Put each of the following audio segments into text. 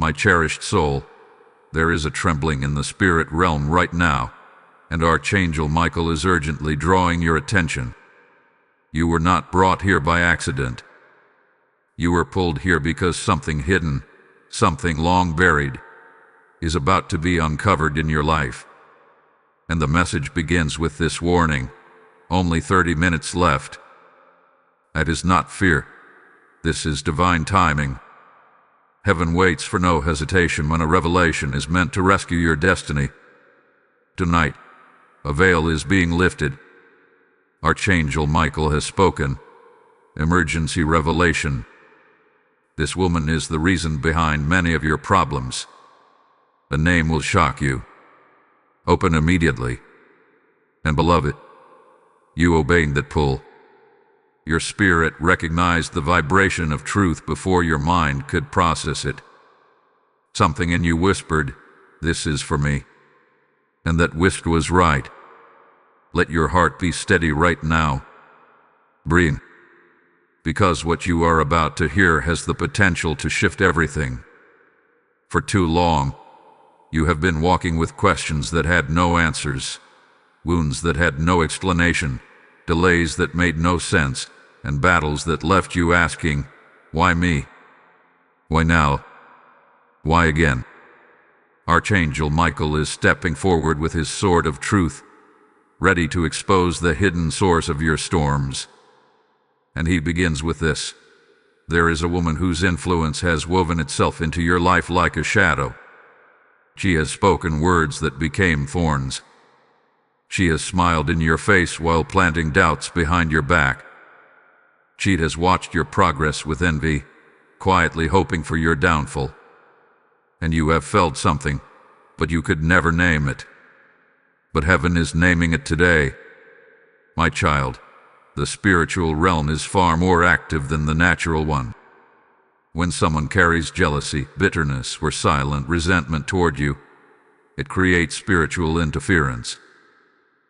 My cherished soul, there is a trembling in the spirit realm right now, and Archangel Michael is urgently drawing your attention. You were not brought here by accident. You were pulled here because something hidden, something long buried, is about to be uncovered in your life. And the message begins with this warning: only 30 minutes left. That is not fear. This is divine timing. Heaven waits for no hesitation when a revelation is meant to rescue your destiny. Tonight, a veil is being lifted. Archangel Michael has spoken. Emergency revelation. This woman is the reason behind many of your problems. A name will shock you. Open immediately. And beloved, you obeying that pull. Your spirit recognized the vibration of truth before your mind could process it. Something in you whispered, "This is for me." And that whisper was right. Let your heart be steady right now. Breathe. Because what you are about to hear has the potential to shift everything. For too long, you have been walking with questions that had no answers, wounds that had no explanation, delays that made no sense, and battles that left you asking, why me? Why now? Why again? Archangel Michael is stepping forward with his sword of truth, ready to expose the hidden source of your storms. And he begins with this: there is a woman whose influence has woven itself into your life like a shadow. She has spoken words that became thorns. She has smiled in your face while planting doubts behind your back. She has watched your progress with envy, quietly hoping for your downfall. And you have felt something, but you could never name it. But heaven is naming it today. My child, the spiritual realm is far more active than the natural one. When someone carries jealousy, bitterness, or silent resentment toward you, it creates spiritual interference.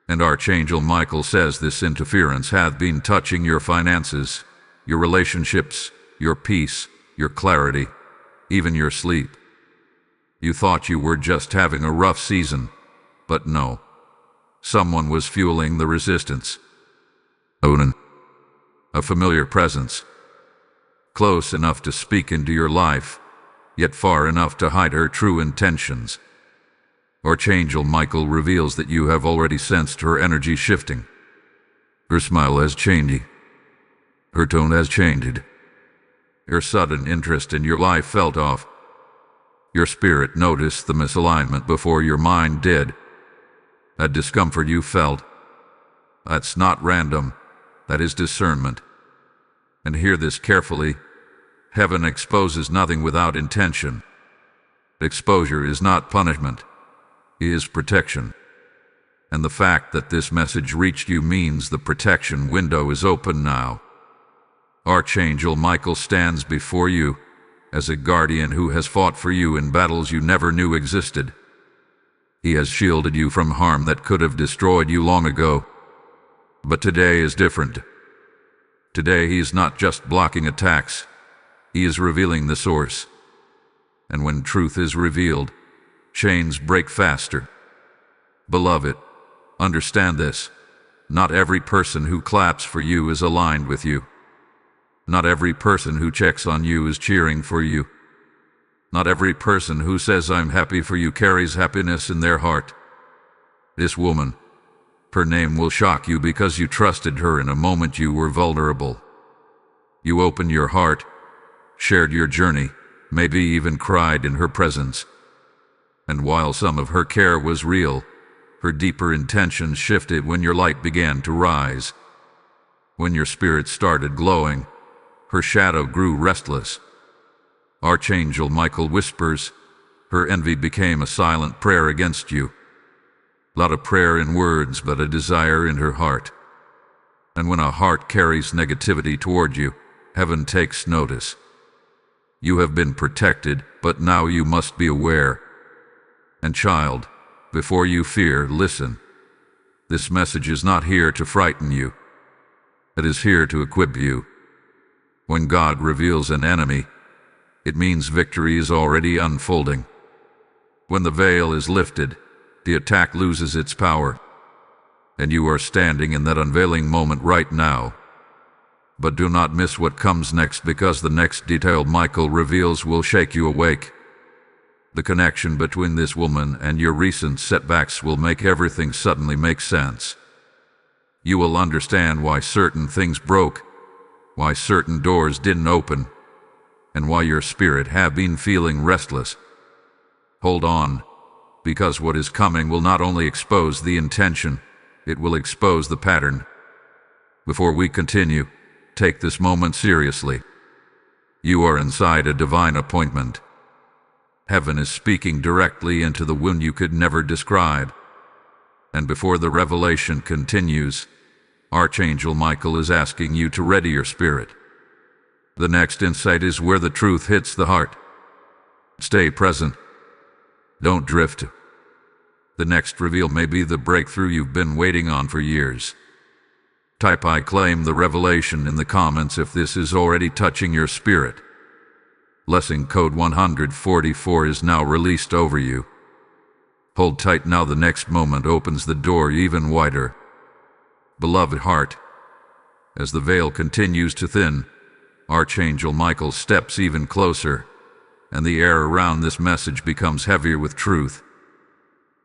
And Archangel Michael says this interference hath been touching your finances, your relationships, your peace, your clarity, even your sleep. You thought you were just having a rough season, but no. Someone was fueling the resistance. Odin. A familiar presence. Close enough to speak into your life, yet far enough to hide her true intentions. Archangel Michael reveals that you have already sensed her energy shifting. Her smile has changed. Her tone has changed. Her sudden interest in your life felt off. Your spirit noticed the misalignment before your mind did. That discomfort you felt, that's not random, that is discernment. And hear this carefully: heaven exposes nothing without intention. Exposure is not punishment. Is protection. And the fact that this message reached you means the protection window is open now. Archangel Michael stands before you as a guardian who has fought for you in battles you never knew existed. He has shielded you from harm that could have destroyed you long ago. But today is different. Today he is not just blocking attacks, he is revealing the source. And when truth is revealed, chains break faster. Beloved, understand this: not every person who claps for you is aligned with you. Not every person who checks on you is cheering for you. Not every person who says "I'm happy for you" carries happiness in their heart. This woman, her name will shock you because you trusted her in a moment you were vulnerable. You opened your heart, shared your journey, maybe even cried in her presence. And while some of her care was real, her deeper intentions shifted when your light began to rise. When your spirit started glowing, her shadow grew restless. Archangel Michael whispers, her envy became a silent prayer against you. Not a prayer in words, but a desire in her heart. And when a heart carries negativity toward you, heaven takes notice. You have been protected, but now you must be aware. And child, before you fear, listen. This message is not here to frighten you. It is here to equip you. When God reveals an enemy, It means victory is already unfolding. When the veil is lifted, the attack loses its power, and you are standing in that unveiling moment right now. But do not miss what comes next, because the next detail Michael reveals will shake you awake. The connection between this woman and your recent setbacks will make everything suddenly make sense. You will understand why certain things broke, why certain doors didn't open, and why your spirit have been feeling restless. Hold on, because what is coming will not only expose the intention, it will expose the pattern. Before we continue, take this moment seriously. You are inside a divine appointment. Heaven is speaking directly into the wound you could never describe. And before the revelation continues, Archangel Michael is asking you to ready your spirit. The next insight is where the truth hits the heart. Stay present. Don't drift. The next reveal may be the breakthrough you've been waiting on for years. Type "I claim the revelation" in the comments if this is already touching your spirit. Blessing code 144 is now released over you. Hold tight now, the next moment opens the door even wider. Beloved heart, as the veil continues to thin, Archangel Michael steps even closer, and the air around this message becomes heavier with truth.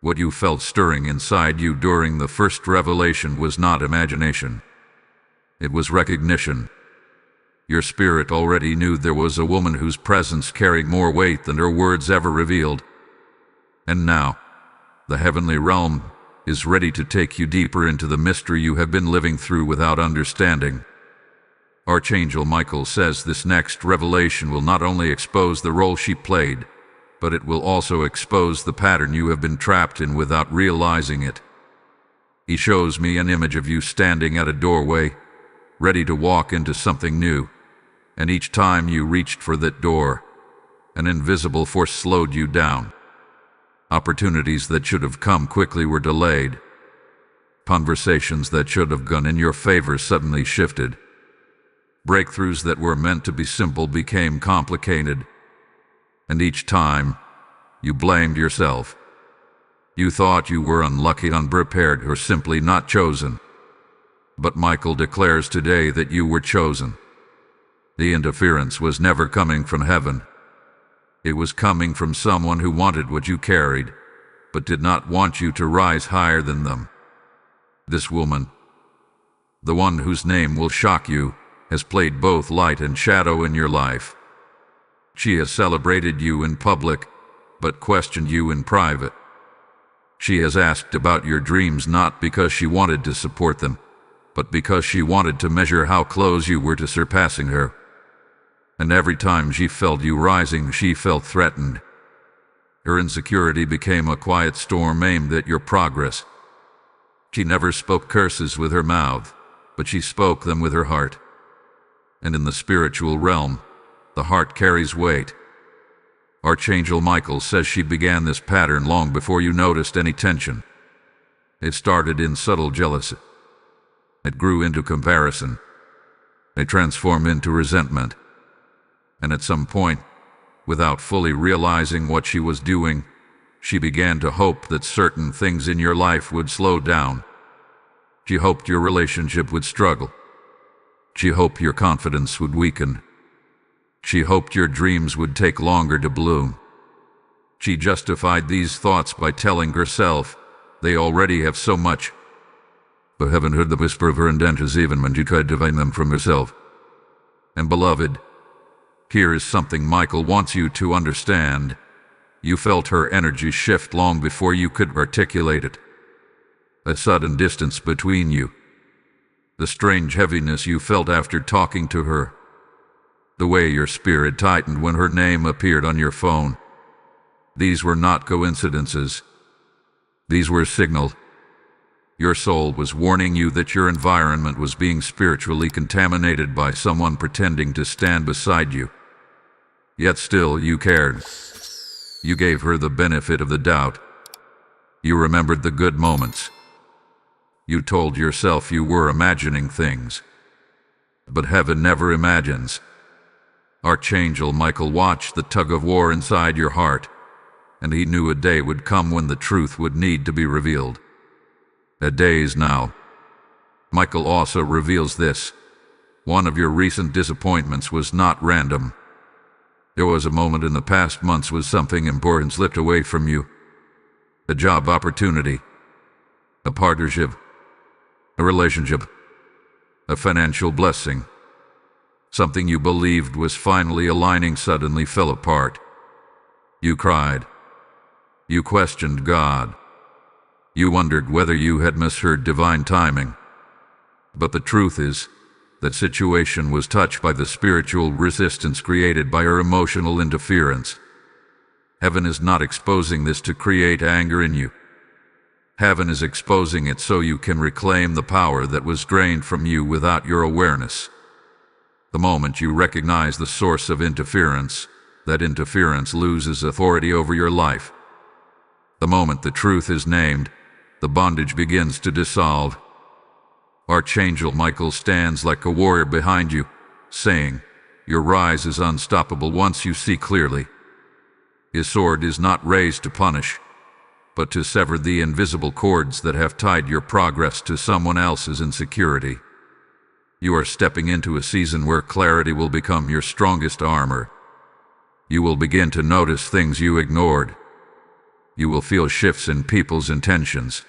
What you felt stirring inside you during the first revelation was not imagination. It was recognition. Your spirit already knew there was a woman whose presence carried more weight than her words ever revealed. And now, the heavenly realm is ready to take you deeper into the mystery you have been living through without understanding. Archangel Michael says this next revelation will not only expose the role she played, but it will also expose the pattern you have been trapped in without realizing it. He shows me an image of you standing at a doorway, ready to walk into something new, and each time you reached for that door, an invisible force slowed you down. Opportunities that should have come quickly were delayed. Conversations that should have gone in your favor suddenly shifted. Breakthroughs that were meant to be simple became complicated. And each time, you blamed yourself. You thought you were unlucky, unprepared, or simply not chosen. But Michael declares today that you were chosen. The interference was never coming from heaven. It was coming from someone who wanted what you carried, but did not want you to rise higher than them. This woman, the one whose name will shock you, has played both light and shadow in your life. She has celebrated you in public, but questioned you in private. She has asked about your dreams not because she wanted to support them, but because she wanted to measure how close you were to surpassing her. And every time she felt you rising, she felt threatened. Her insecurity became a quiet storm aimed at your progress. She never spoke curses with her mouth, but she spoke them with her heart. And in the spiritual realm, the heart carries weight. Archangel Michael says she began this pattern long before you noticed any tension. It started in subtle jealousy. It grew into comparison. It transformed into resentment. And at some point, without fully realizing what she was doing, she began to hope that certain things in your life would slow down. She hoped your relationship would struggle. She hoped your confidence would weaken. She hoped your dreams would take longer to bloom. She justified these thoughts by telling herself, they already have so much. But heaven heard the whisper of her intentions even when she tried to find them from herself. And beloved, here is something Michael wants you to understand. You felt her energy shift long before you could articulate it. A sudden distance between you. The strange heaviness you felt after talking to her. The way your spirit tightened when her name appeared on your phone. These were not coincidences. These were signals. Your soul was warning you that your environment was being spiritually contaminated by someone pretending to stand beside you. Yet still you cared. You gave her the benefit of the doubt. You remembered the good moments. You told yourself you were imagining things. But heaven never imagines. Archangel Michael watched the tug-of-war inside your heart, and he knew a day would come when the truth would need to be revealed. A day is now. Michael also reveals this. One of your recent disappointments was not random. There was a moment in the past months when something important slipped away from you. A job opportunity, a partnership, a relationship, a financial blessing. Something you believed was finally aligning suddenly fell apart. You cried. You questioned God. You wondered whether you had misheard divine timing. But the truth is, that situation was touched by the spiritual resistance created by her emotional interference. Heaven is not exposing this to create anger in you. Heaven is exposing it so you can reclaim the power that was drained from you without your awareness. The moment you recognize the source of interference, that interference loses authority over your life. The moment the truth is named, the bondage begins to dissolve. Archangel Michael stands like a warrior behind you, saying, "Your rise is unstoppable once you see clearly." His sword is not raised to punish, but to sever the invisible cords that have tied your progress to someone else's insecurity. You are stepping into a season where clarity will become your strongest armor. You will begin to notice things you ignored. You will feel shifts in people's intentions.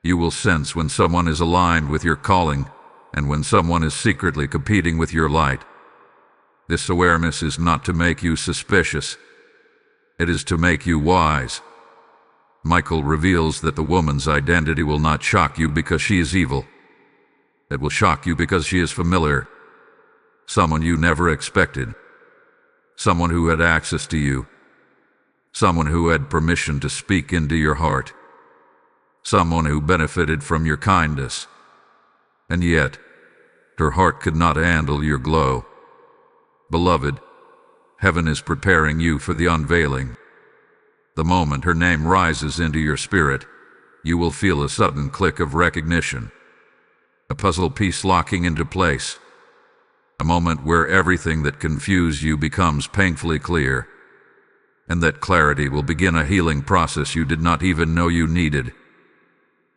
You will sense when someone is aligned with your calling and when someone is secretly competing with your light. This awareness is not to make you suspicious. It is to make you wise. Michael reveals that the woman's identity will not shock you because she is evil. It will shock you because she is familiar. Someone you never expected. Someone who had access to you. Someone who had permission to speak into your heart. Someone who benefited from your kindness. And yet, her heart could not handle your glow. Beloved, heaven is preparing you for the unveiling. The moment her name rises into your spirit, you will feel a sudden click of recognition. A puzzle piece locking into place. A moment where everything that confused you becomes painfully clear. And that clarity will begin a healing process you did not even know you needed.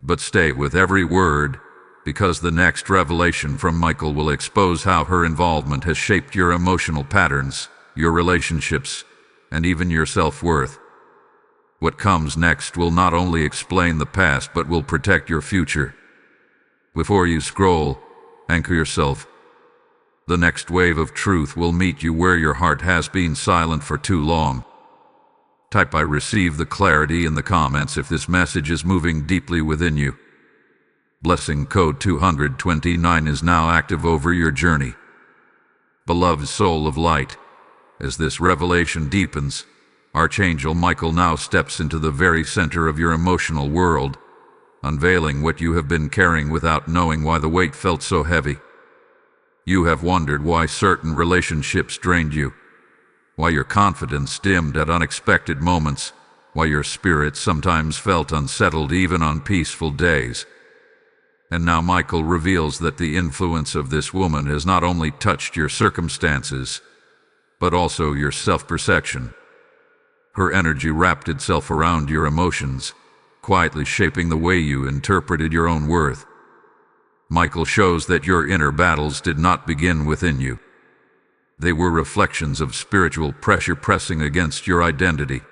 But stay with every word, because the next revelation from Michael will expose how her involvement has shaped your emotional patterns, your relationships, and even your self-worth. What comes next will not only explain the past but will protect your future. Before you scroll, anchor yourself. The next wave of truth will meet you where your heart has been silent for too long. Type "I receive the clarity" in the comments if this message is moving deeply within you. Blessing code 229 is now active over your journey. Beloved soul of light, as this revelation deepens, Archangel Michael now steps into the very center of your emotional world, unveiling what you have been carrying without knowing why the weight felt so heavy. You have wondered why certain relationships drained you, why your confidence dimmed at unexpected moments, why your spirit sometimes felt unsettled even on peaceful days. And now Michael reveals that the influence of this woman has not only touched your circumstances, but also your self-perception. Her energy wrapped itself around your emotions, quietly shaping the way you interpreted your own worth. Michael shows that your inner battles did not begin within you. They were reflections of spiritual pressure pressing against your identity.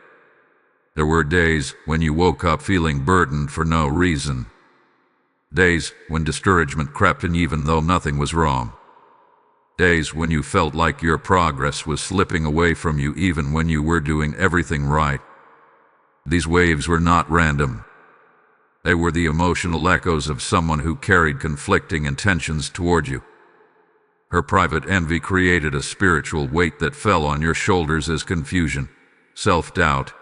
There were days when you woke up feeling burdened for no reason. Days when discouragement crept in even though nothing was wrong. Days when you felt like your progress was slipping away from you even when you were doing everything right. These waves were not random. They were the emotional echoes of someone who carried conflicting intentions toward you. Her private envy created a spiritual weight that fell on your shoulders as confusion, self-doubt,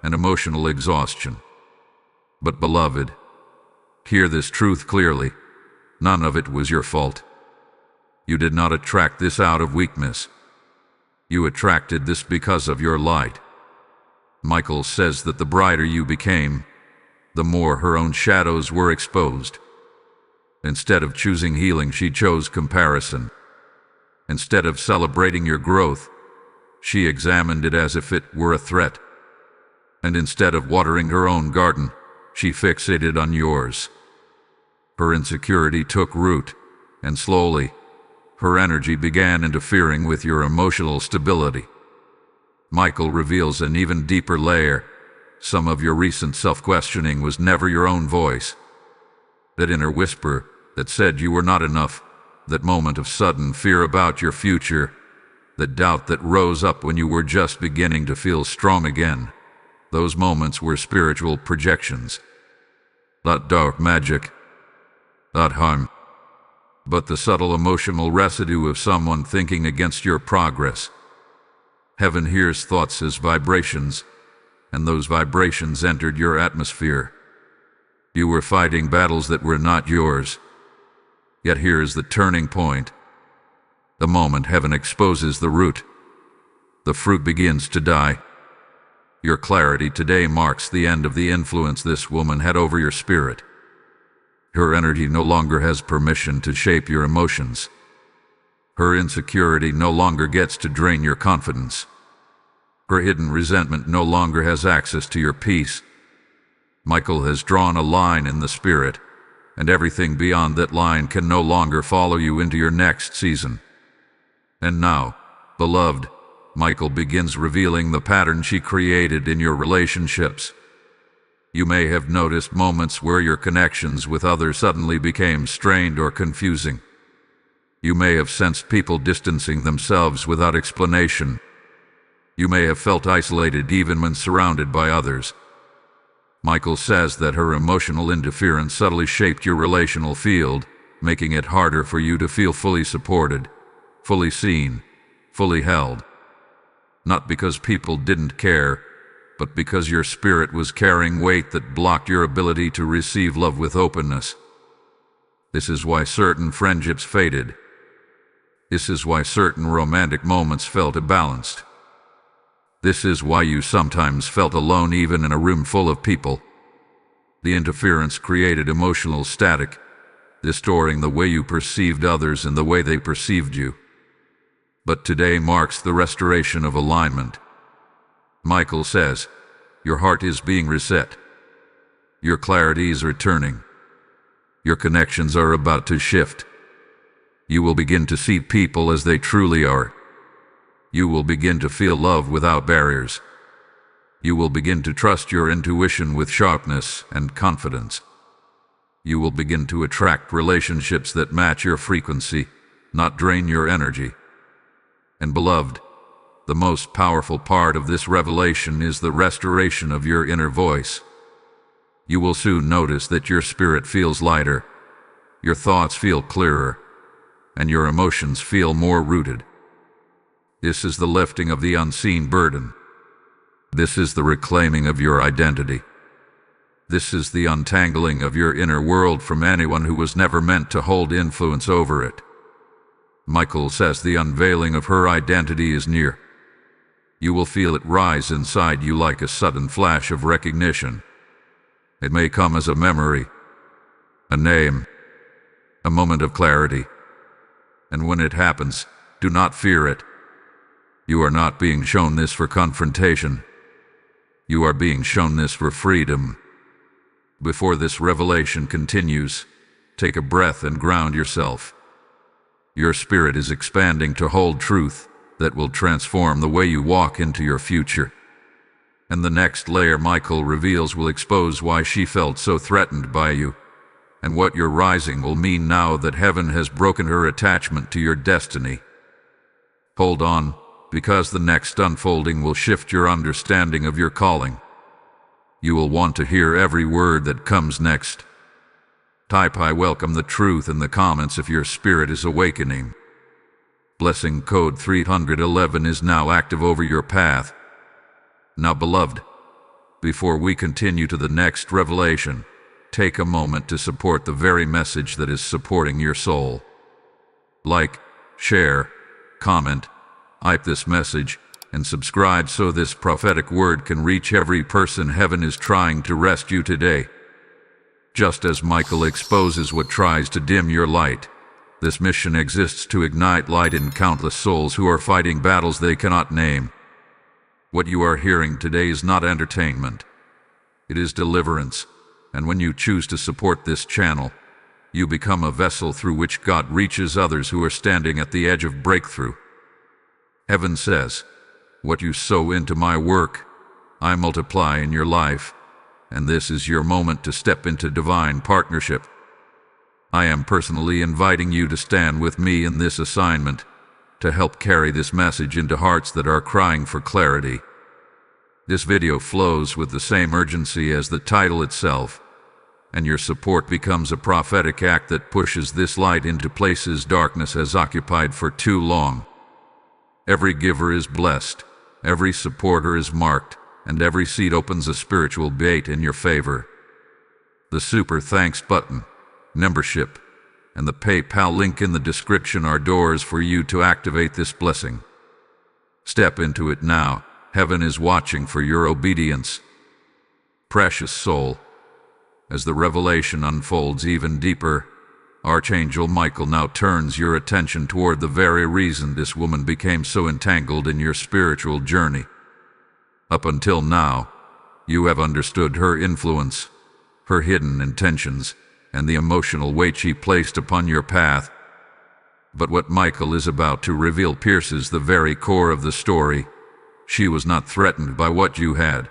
and emotional exhaustion. But beloved, hear this truth clearly. None of it was your fault. You did not attract this out of weakness. You attracted this because of your light. Michael says that the brighter you became, the more her own shadows were exposed. Instead of choosing healing, she chose comparison. Instead of celebrating your growth, she examined it as if it were a threat. And instead of watering her own garden, she fixated on yours. Her insecurity took root, and slowly, her energy began interfering with your emotional stability. Michael reveals an even deeper layer. Some of your recent self-questioning was never your own voice. That inner whisper that said you were not enough, that moment of sudden fear about your future, that doubt that rose up when you were just beginning to feel strong again. Those moments were spiritual projections. Not dark magic, not harm, but the subtle emotional residue of someone thinking against your progress. Heaven hears thoughts as vibrations, and those vibrations entered your atmosphere. You were fighting battles that were not yours. Yet here is the turning point. The moment heaven exposes the root, the fruit begins to die. Your clarity today marks the end of the influence this woman had over your spirit. Her energy no longer has permission to shape your emotions. Her insecurity no longer gets to drain your confidence. Her hidden resentment no longer has access to your peace. Michael has drawn a line in the spirit, and everything beyond that line can no longer follow you into your next season. And now, beloved, Michael begins revealing the pattern she created in your relationships. You may have noticed moments where your connections with others suddenly became strained or confusing. You may have sensed people distancing themselves without explanation. You may have felt isolated even when surrounded by others. Michael says that her emotional interference subtly shaped your relational field, making it harder for you to feel fully supported, fully seen, fully held. Not because people didn't care, but because your spirit was carrying weight that blocked your ability to receive love with openness. This is why certain friendships faded. This is why certain romantic moments felt imbalanced. This is why you sometimes felt alone even in a room full of people. The interference created emotional static, distorting the way you perceived others and the way they perceived you. But today marks the restoration of alignment. Michael says, your heart is being reset. Your clarity is returning. Your connections are about to shift. You will begin to see people as they truly are. You will begin to feel love without barriers. You will begin to trust your intuition with sharpness and confidence. You will begin to attract relationships that match your frequency, not drain your energy. And beloved, the most powerful part of this revelation is the restoration of your inner voice. You will soon notice that your spirit feels lighter, your thoughts feel clearer, and your emotions feel more rooted. This is the lifting of the unseen burden. This is the reclaiming of your identity. This is the untangling of your inner world from anyone who was never meant to hold influence over it. Michael says the unveiling of her identity is near. You will feel it rise inside you like a sudden flash of recognition. It may come as a memory, a name, a moment of clarity. And when it happens, do not fear it. You are not being shown this for confrontation. You are being shown this for freedom. Before this revelation continues, take a breath and ground yourself. Your spirit is expanding to hold truth that will transform the way you walk into your future. And the next layer Michael reveals will expose why she felt so threatened by you, and what your rising will mean now that heaven has broken her attachment to your destiny. Hold on, because the next unfolding will shift your understanding of your calling. You will want to hear every word that comes next. Type "I welcome the truth" in the comments if your spirit is awakening. Blessing code 311 is now active over your path. Now, beloved, before we continue to the next revelation, take a moment to support the very message that is supporting your soul. Like, share, comment, hype this message, and subscribe so this prophetic word can reach every person heaven is trying to rescue today. Just as Michael exposes what tries to dim your light, This mission exists to ignite light in countless souls who are fighting battles they cannot name. What you are hearing today is not entertainment. It is deliverance, and when you choose to support this channel, you become a vessel through which God reaches others who are standing at the edge of breakthrough. Heaven says, "What you sow into my work, I multiply in your life," and this is your moment to step into divine partnership. I am personally inviting you to stand with me in this assignment, to help carry this message into hearts that are crying for clarity. This video flows with the same urgency as the title itself, and your support becomes a prophetic act that pushes this light into places darkness has occupied for too long. Every giver is blessed, every supporter is marked, and every seed opens a spiritual gate in your favor. The Super Thanks button, membership, and the PayPal link in the description are doors for you to activate this blessing. Step into it now. Heaven is watching for your obedience. Precious soul, as the revelation unfolds even deeper, Archangel Michael now turns your attention toward the very reason this woman became so entangled in your spiritual journey. Up until now, you have understood her influence, her hidden intentions, and the emotional weight she placed upon your path. But what Michael is about to reveal pierces the very core of the story. She was not threatened by what you had.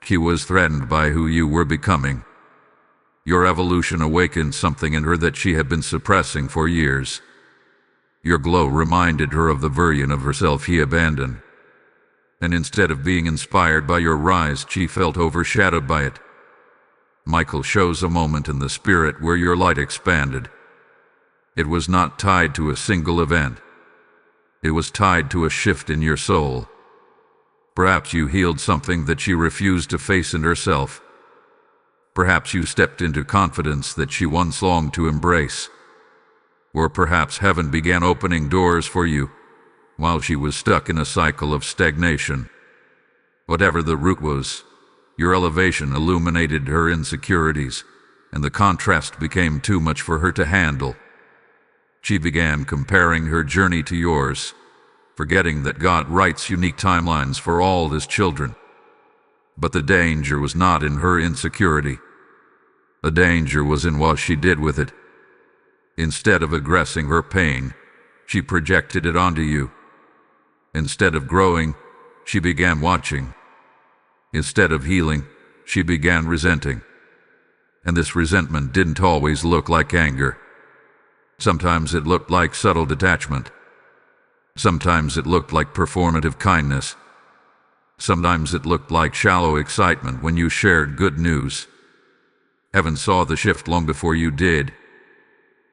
She was threatened by who you were becoming. Your evolution awakened something in her that she had been suppressing for years. Your glow reminded her of the version of herself he abandoned. And instead of being inspired by your rise, she felt overshadowed by it. Michael shows a moment in the spirit where your light expanded. It was not tied to a single event. It was tied to a shift in your soul. Perhaps you healed something that she refused to face in herself. Perhaps you stepped into confidence that she once longed to embrace. Or perhaps heaven began opening doors for you, while she was stuck in a cycle of stagnation. Whatever the root was, your elevation illuminated her insecurities, and the contrast became too much for her to handle. She began comparing her journey to yours, forgetting that God writes unique timelines for all his children. But the danger was not in her insecurity. The danger was in what she did with it. Instead of aggressing her pain, she projected it onto you. Instead of growing, she began watching. Instead of healing, she began resenting. And this resentment didn't always look like anger. Sometimes it looked like subtle detachment. Sometimes it looked like performative kindness. Sometimes it looked like shallow excitement when you shared good news. Heaven saw the shift long before you did.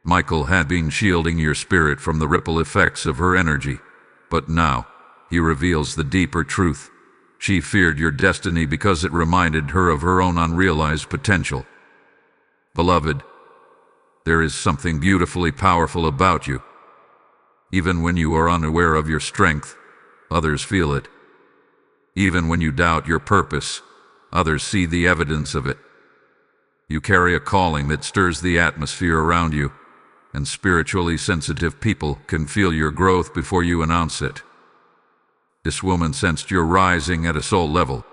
Michael had been shielding your spirit from the ripple effects of her energy, but now he reveals the deeper truth. She feared your destiny because it reminded her of her own unrealized potential. Beloved, there is something beautifully powerful about you. Even when you are unaware of your strength, others feel it. Even when you doubt your purpose, others see the evidence of it. You carry a calling that stirs the atmosphere around you, and spiritually sensitive people can feel your growth before you announce it. This woman sensed your rising at a soul level.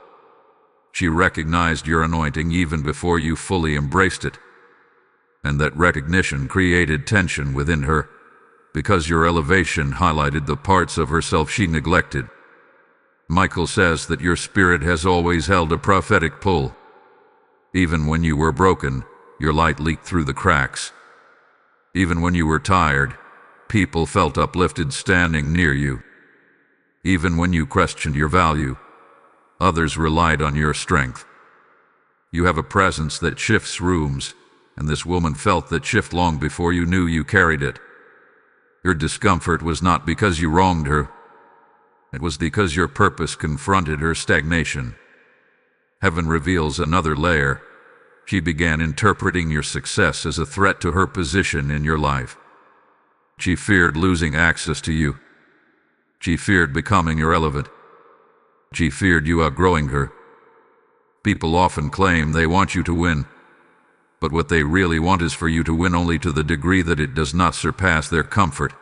She recognized your anointing even before you fully embraced it. And that recognition created tension within her, because your elevation highlighted the parts of herself she neglected. Michael says that your spirit has always held a prophetic pull. Even when you were broken, your light leaked through the cracks. Even when you were tired, people felt uplifted standing near you. Even when you questioned your value, others relied on your strength. You have a presence that shifts rooms, and this woman felt that shift long before you knew you carried it. Your discomfort was not because you wronged her. It was because your purpose confronted her stagnation. Heaven reveals another layer. She began interpreting your success as a threat to her position in your life. She feared losing access to you. She feared becoming irrelevant. She feared you outgrowing her. People often claim they want you to win, But what they really want is for you to win, only to the degree that it does not surpass their comfort.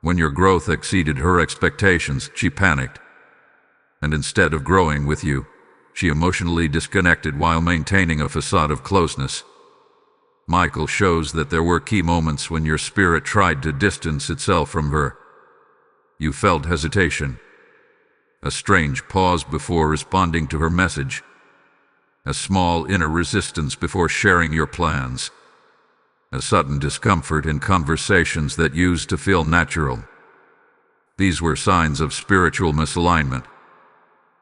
When your growth exceeded her expectations, she panicked. And instead of growing with you, she emotionally disconnected while maintaining a facade of closeness. Michael shows that there were key moments when your spirit tried to distance itself from her. You felt hesitation, a strange pause before responding to her message, a small inner resistance before sharing your plans, a sudden discomfort in conversations that used to feel natural. These were signs of spiritual misalignment.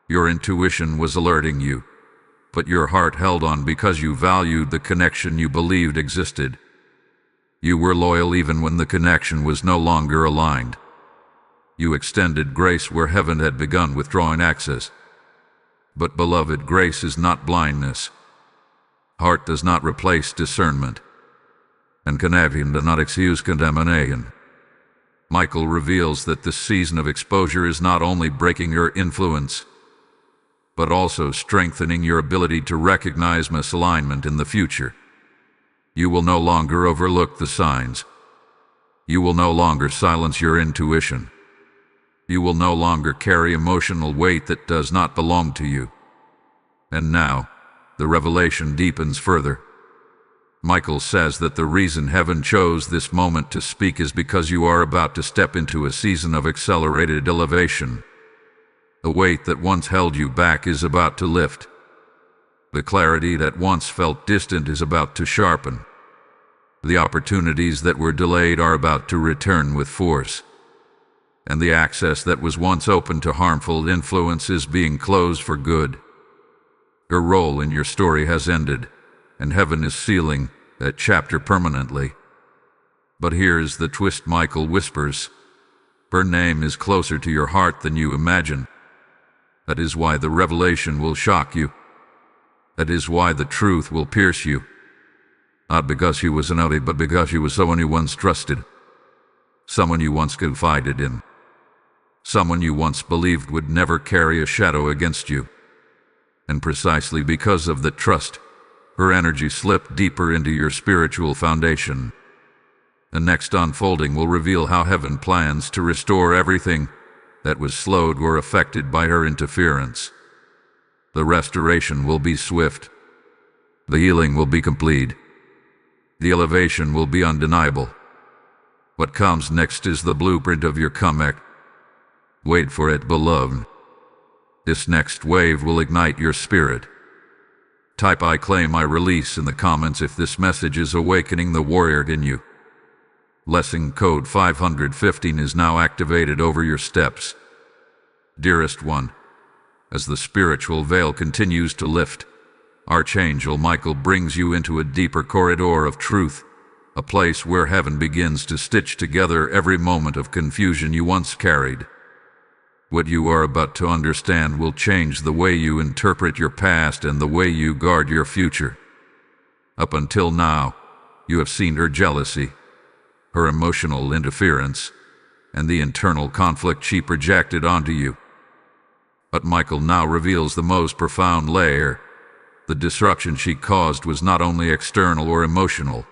Your intuition was alerting you, but your heart held on because you valued the connection you believed existed. You were loyal even when the connection was no longer aligned. You extended grace where heaven had begun withdrawing access. But beloved, grace is not blindness. Heart does not replace discernment, and connection does not excuse contamination. Michael reveals that this season of exposure is not only breaking your influence, but also strengthening your ability to recognize misalignment in the future. You will no longer overlook the signs. You will no longer silence your intuition. You will no longer carry emotional weight that does not belong to you. And now, the revelation deepens further. Michael says that the reason heaven chose this moment to speak is because you are about to step into a season of accelerated elevation. The weight that once held you back is about to lift. The clarity that once felt distant is about to sharpen. The opportunities that were delayed are about to return with force. And the access that was once open to harmful influence is being closed for good. Your role in your story has ended, and heaven is sealing that chapter permanently. But here's the twist, Michael whispers. Her name is closer to your heart than you imagine. That is why the revelation will shock you. That is why the truth will pierce you. Not because she was an outie, but because she was someone you once trusted. Someone you once confided in. Someone you once believed would never carry a shadow against you. And precisely because of that trust, her energy slipped deeper into your spiritual foundation. The next unfolding will reveal how heaven plans to restore everything that was slowed or affected by her interference. The restoration will be swift. The healing will be complete. The elevation will be undeniable. What comes next is the blueprint of your comeback. Wait for it, beloved. This next wave will ignite your spirit. Type "I claim I release" in the comments if this message is awakening the warrior in you. Blessing code 515 is now activated over your steps. Dearest one, as the spiritual veil continues to lift, Archangel Michael brings you into a deeper corridor of truth, a place where heaven begins to stitch together every moment of confusion you once carried. What you are about to understand will change the way you interpret your past and the way you guard your future. Up until now, you have seen her jealousy, her emotional interference, and the internal conflict she projected onto you. But Michael now reveals the most profound layer. The disruption she caused was not only external or emotional.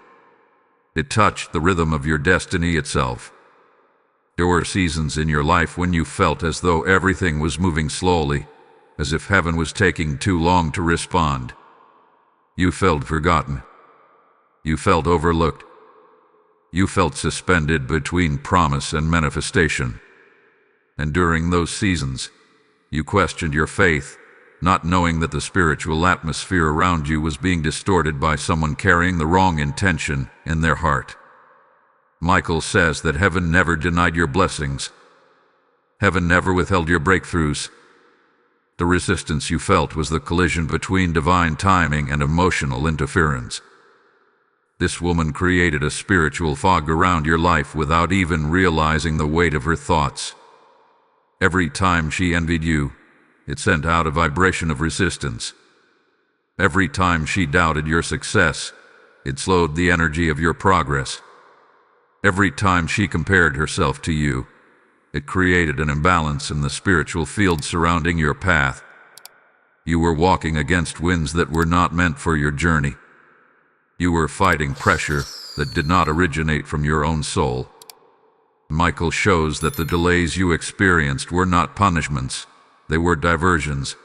It touched the rhythm of your destiny itself. There were seasons in your life when you felt as though everything was moving slowly, as if heaven was taking too long to respond. You felt forgotten. You felt overlooked. You felt suspended between promise and manifestation. And during those seasons, you questioned your faith, not knowing that the spiritual atmosphere around you was being distorted by someone carrying the wrong intention in their heart. Michael says that heaven never denied your blessings. Heaven never withheld your breakthroughs. The resistance you felt was the collision between divine timing and emotional interference. This woman created a spiritual fog around your life without even realizing the weight of her thoughts. Every time she envied you, it sent out a vibration of resistance. Every time she doubted your success, it slowed the energy of your progress. Every time she compared herself to you, it created an imbalance in the spiritual field surrounding your path. You were walking against winds that were not meant for your journey. You were fighting pressure that did not originate from your own soul. Michael shows that the delays you experienced were not punishments, they were diversions.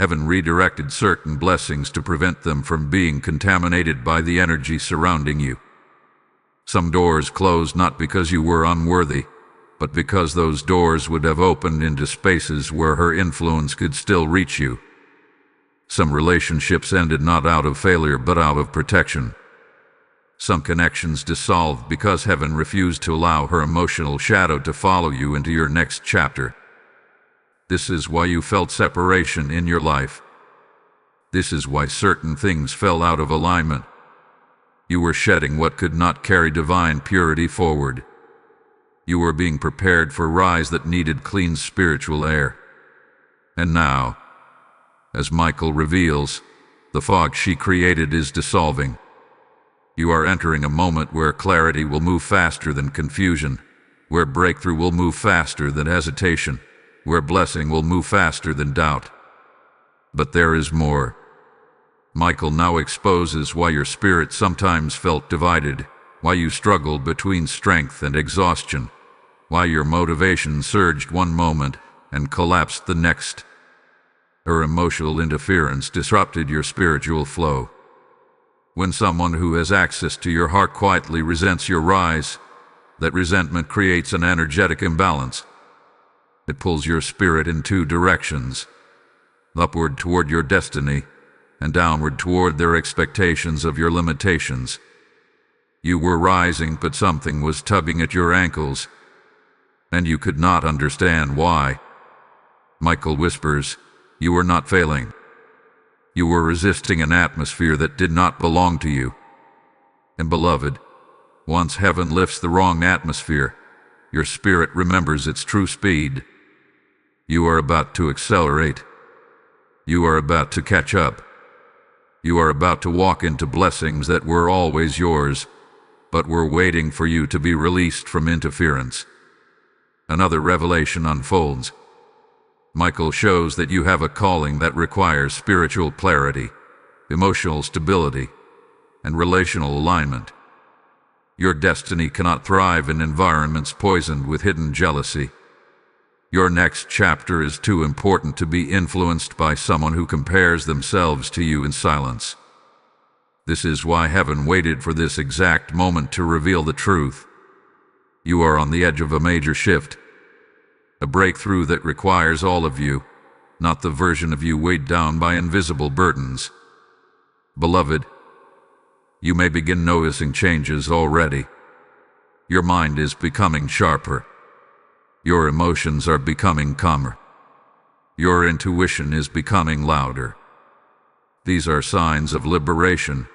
Heaven redirected certain blessings to prevent them from being contaminated by the energy surrounding you. Some doors closed not because you were unworthy, but because those doors would have opened into spaces where her influence could still reach you. Some relationships ended not out of failure but out of protection. Some connections dissolved because heaven refused to allow her emotional shadow to follow you into your next chapter. This is why you felt separation in your life. This is why certain things fell out of alignment. You were shedding what could not carry divine purity forward. You were being prepared for rise that needed clean spiritual air. And now, as Michael reveals, the fog she created is dissolving. You are entering a moment where clarity will move faster than confusion, where breakthrough will move faster than hesitation, where blessing will move faster than doubt. But there is more. Michael now exposes why your spirit sometimes felt divided, why you struggled between strength and exhaustion, why your motivation surged one moment and collapsed the next. Her emotional interference disrupted your spiritual flow. When someone who has access to your heart quietly resents your rise, that resentment creates an energetic imbalance. It pulls your spirit in two directions, upward toward your destiny, and downward toward their expectations of your limitations. You were rising, but something was tugging at your ankles, and you could not understand why. Michael whispers, "You were not failing. You were resisting an atmosphere that did not belong to you." And beloved, once heaven lifts the wrong atmosphere, your spirit remembers its true speed. You are about to accelerate. You are about to catch up. You are about to walk into blessings that were always yours, but were waiting for you to be released from interference. Another revelation unfolds. Michael shows that you have a calling that requires spiritual clarity, emotional stability, and relational alignment. Your destiny cannot thrive in environments poisoned with hidden jealousy. Your next chapter is too important to be influenced by someone who compares themselves to you in silence. This is why heaven waited for this exact moment to reveal the truth. You are on the edge of a major shift, a breakthrough that requires all of you, not the version of you weighed down by invisible burdens. Beloved, you may begin noticing changes already. Your mind is becoming sharper. Your emotions are becoming calmer. Your intuition is becoming louder. These are signs of liberation,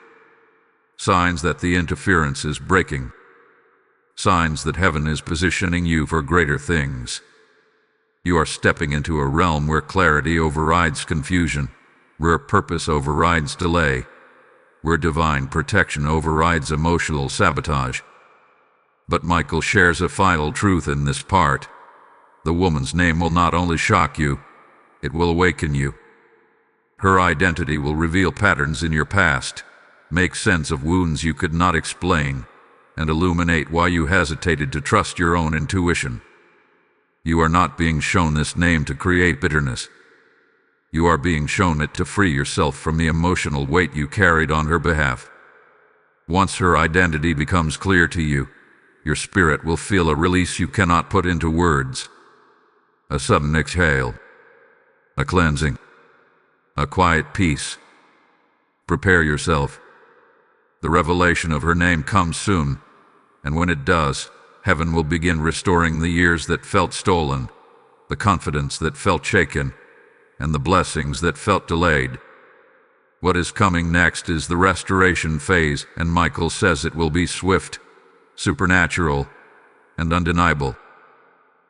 signs that the interference is breaking, signs that heaven is positioning you for greater things. You are stepping into a realm where clarity overrides confusion, where purpose overrides delay, where divine protection overrides emotional sabotage. But Michael shares a final truth in this part. The woman's name will not only shock you, it will awaken you. Her identity will reveal patterns in your past, make sense of wounds you could not explain, and illuminate why you hesitated to trust your own intuition. You are not being shown this name to create bitterness. You are being shown it to free yourself from the emotional weight you carried on her behalf. Once her identity becomes clear to you, your spirit will feel a release you cannot put into words. A sudden exhale, a cleansing, a quiet peace. Prepare yourself. The revelation of her name comes soon, and when it does, heaven will begin restoring the years that felt stolen, the confidence that felt shaken, and the blessings that felt delayed. What is coming next is the restoration phase, and Michael says it will be swift, supernatural, and undeniable.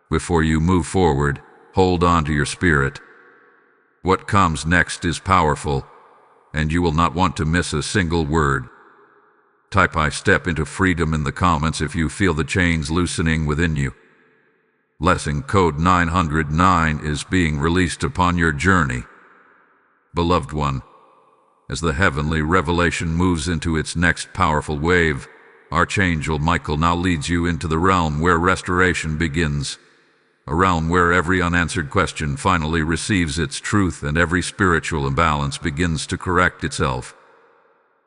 Before you move forward, hold on to your spirit. What comes next is powerful, and you will not want to miss a single word. Type "I step into freedom" in the comments if you feel the chains loosening within you. Blessing code 909 is being released upon your journey. Beloved one, As the heavenly revelation moves into its next powerful wave, Archangel Michael now leads you into the realm where restoration begins. A realm where every unanswered question finally receives its truth and every spiritual imbalance begins to correct itself.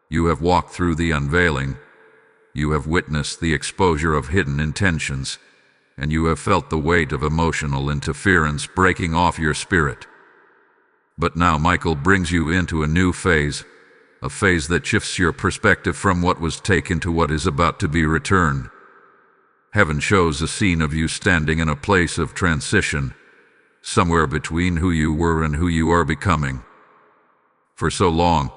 You have walked through the unveiling. You have witnessed the exposure of hidden intentions, and you have felt the weight of emotional interference breaking off your spirit. But now Michael brings you into a new phase, a phase that shifts your perspective from what was taken to what is about to be returned. Heaven shows a scene of you standing in a place of transition, somewhere between who you were and who you are becoming. For so long,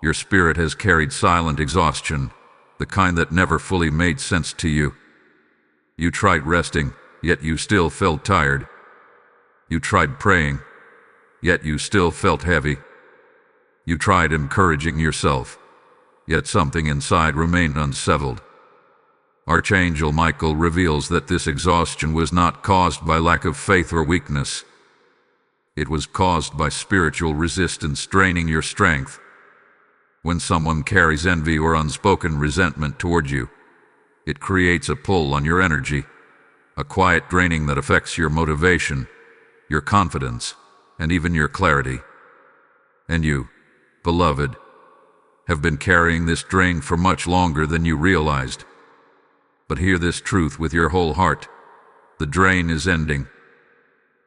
your spirit has carried silent exhaustion, the kind that never fully made sense to you. You tried resting, yet you still felt tired. You tried praying, yet you still felt heavy. You tried encouraging yourself, yet something inside remained unsettled. Archangel Michael reveals that this exhaustion was not caused by lack of faith or weakness. It was caused by spiritual resistance draining your strength. When someone carries envy or unspoken resentment toward you, it creates a pull on your energy, a quiet draining that affects your motivation, your confidence, and even your clarity. And you, beloved, have been carrying this drain for much longer than you realized. But hear this truth with your whole heart. The drain is ending.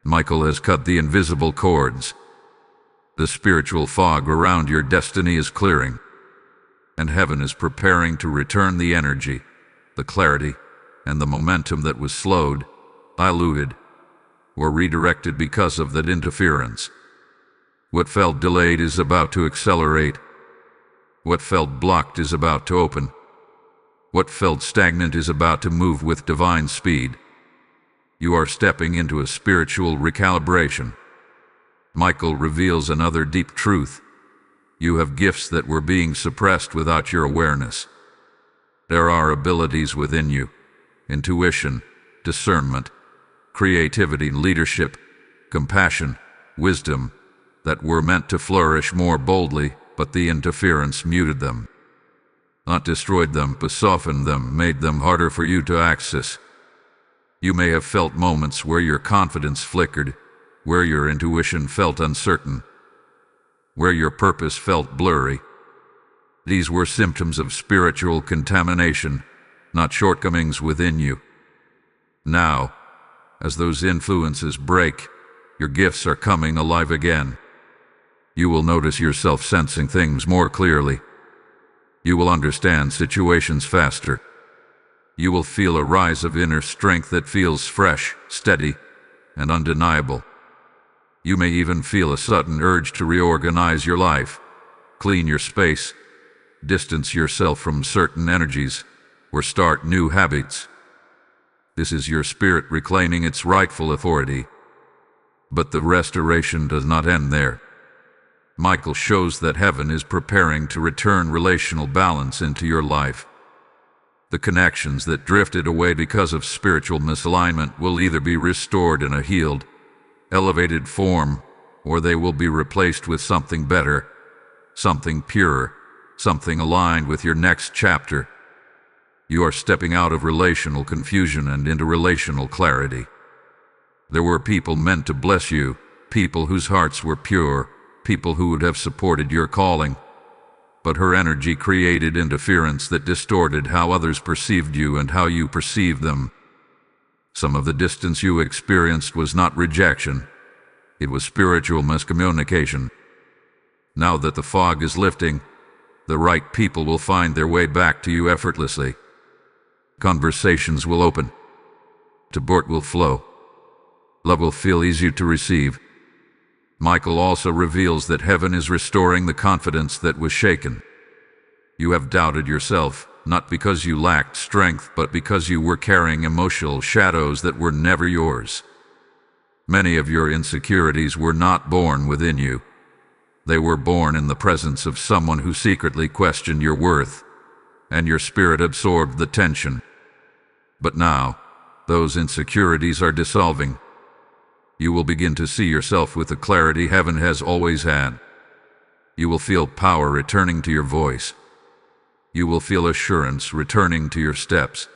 Michael has cut the invisible cords. The spiritual fog around your destiny is clearing, and heaven is preparing to return the energy, the clarity, and the momentum that was slowed, diluted, or redirected because of that interference. What felt delayed is about to accelerate. What felt blocked is about to open. What felt stagnant is about to move with divine speed. You are stepping into a spiritual recalibration. Michael reveals another deep truth. You have gifts that were being suppressed without your awareness. There are abilities within you: intuition, discernment, creativity, leadership, compassion, wisdom, that were meant to flourish more boldly, but the interference muted them. Not destroyed them, but softened them, made them harder for you to access. You may have felt moments where your confidence flickered, where your intuition felt uncertain, where your purpose felt blurry. These were symptoms of spiritual contamination, not shortcomings within you. Now, as those influences break, your gifts are coming alive again. You will notice yourself sensing things more clearly. You will understand situations faster. You will feel a rise of inner strength that feels fresh, steady, and undeniable. You may even feel a sudden urge to reorganize your life, clean your space, distance yourself from certain energies, or start new habits. This is your spirit reclaiming its rightful authority. But the restoration does not end there. Michael shows that heaven is preparing to return relational balance into your life. The connections that drifted away because of spiritual misalignment will either be restored in a healed, elevated form, or they will be replaced with something better, something purer, something aligned with your next chapter. You are stepping out of relational confusion and into relational clarity. There were people meant to bless you, people whose hearts were pure, people who would have supported your calling. But her energy created interference that distorted how others perceived you and how you perceived them. Some of the distance you experienced was not rejection. It was spiritual miscommunication. Now that the fog is lifting, the right people will find their way back to you effortlessly. Conversations will open. Support will flow. Love will feel easier to receive. Michael also reveals that heaven is restoring the confidence that was shaken. You have doubted yourself, not because you lacked strength, but because you were carrying emotional shadows that were never yours. Many of your insecurities were not born within you. They were born in the presence of someone who secretly questioned your worth, and your spirit absorbed the tension. But now, those insecurities are dissolving. You will begin to see yourself with the clarity heaven has always had. You will feel power returning to your voice. You will feel assurance returning to your steps.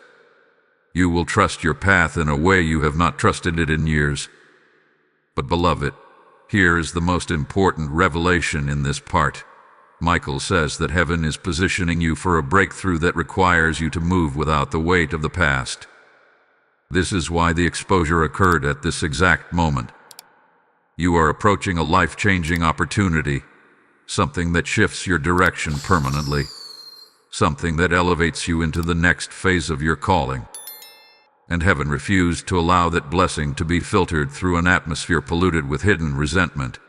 You will trust your path in a way you have not trusted it in years. But beloved, here is the most important revelation in this part. Michael says that heaven is positioning you for a breakthrough that requires you to move without the weight of the past. This is why the exposure occurred at this exact moment. You are approaching a life-changing opportunity, something that shifts your direction permanently, something that elevates you into the next phase of your calling. And heaven refused to allow that blessing to be filtered through an atmosphere polluted with hidden resentment.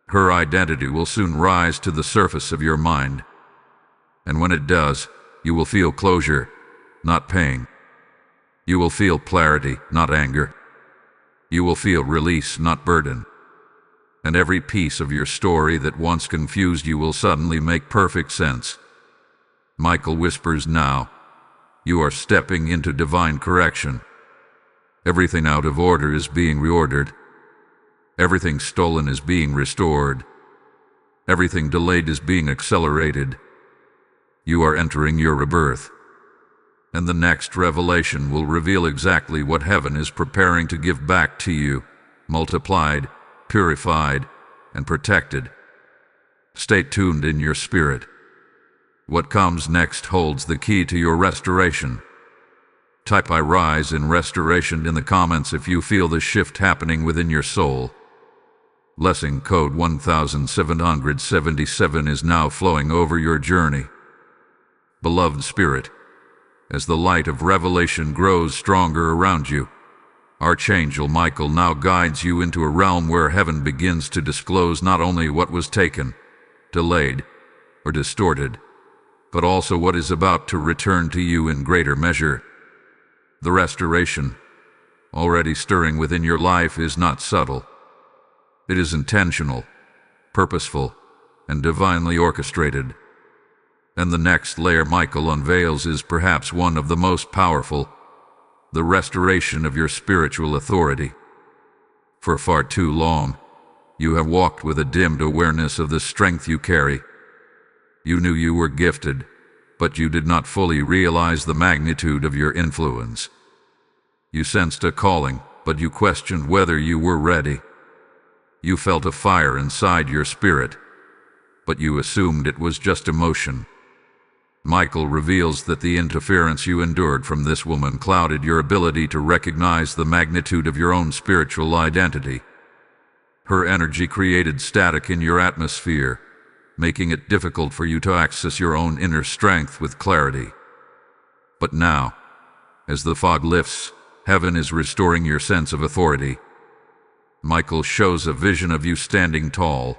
Her identity will soon rise to the surface of your mind. And when it does, you will feel closure, not pain. You will feel clarity, not anger. You will feel release, not burden. And every piece of your story that once confused you will suddenly make perfect sense. Michael whispers now, you are stepping into divine correction. Everything out of order is being reordered. Everything stolen is being restored. Everything delayed is being accelerated. You are entering your rebirth. And the next revelation will reveal exactly what heaven is preparing to give back to you, multiplied, purified, and protected. Stay tuned in your spirit. What comes next holds the key to your restoration. Type "I rise in restoration" in the comments if you feel the shift happening within your soul. Blessing code 1777 is now flowing over your journey. Beloved spirit, as the light of revelation grows stronger around you, Archangel Michael now guides you into a realm where heaven begins to disclose not only what was taken, delayed, or distorted, but also what is about to return to you in greater measure. The restoration, already stirring within your life, is not subtle. It is intentional, purposeful, and divinely orchestrated. And the next layer Michael unveils is perhaps one of the most powerful, the restoration of your spiritual authority. For far too long, you have walked with a dimmed awareness of the strength you carry. You knew you were gifted, but you did not fully realize the magnitude of your influence. You sensed a calling, but you questioned whether you were ready. You felt a fire inside your spirit, but you assumed it was just emotion. Michael reveals that the interference you endured from this woman clouded your ability to recognize the magnitude of your own spiritual identity. Her energy created static in your atmosphere, making it difficult for you to access your own inner strength with clarity. But now, as the fog lifts, heaven is restoring your sense of authority. Michael shows a vision of you standing tall,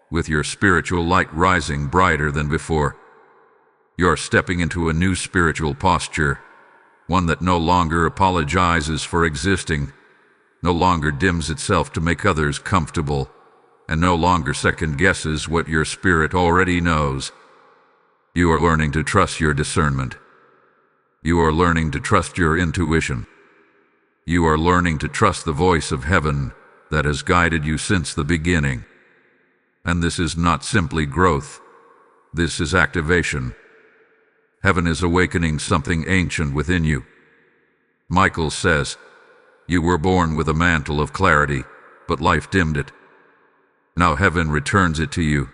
with your spiritual light rising brighter than before. You are stepping into a new spiritual posture, one that no longer apologizes for existing, no longer dims itself to make others comfortable, and no longer second-guesses what your spirit already knows. You are learning to trust your discernment. You are learning to trust your intuition. You are learning to trust the voice of heaven that has guided you since the beginning. And this is not simply growth. This is activation. Heaven is awakening something ancient within you. Michael says, you were born with a mantle of clarity, but life dimmed it. Now heaven returns it to you.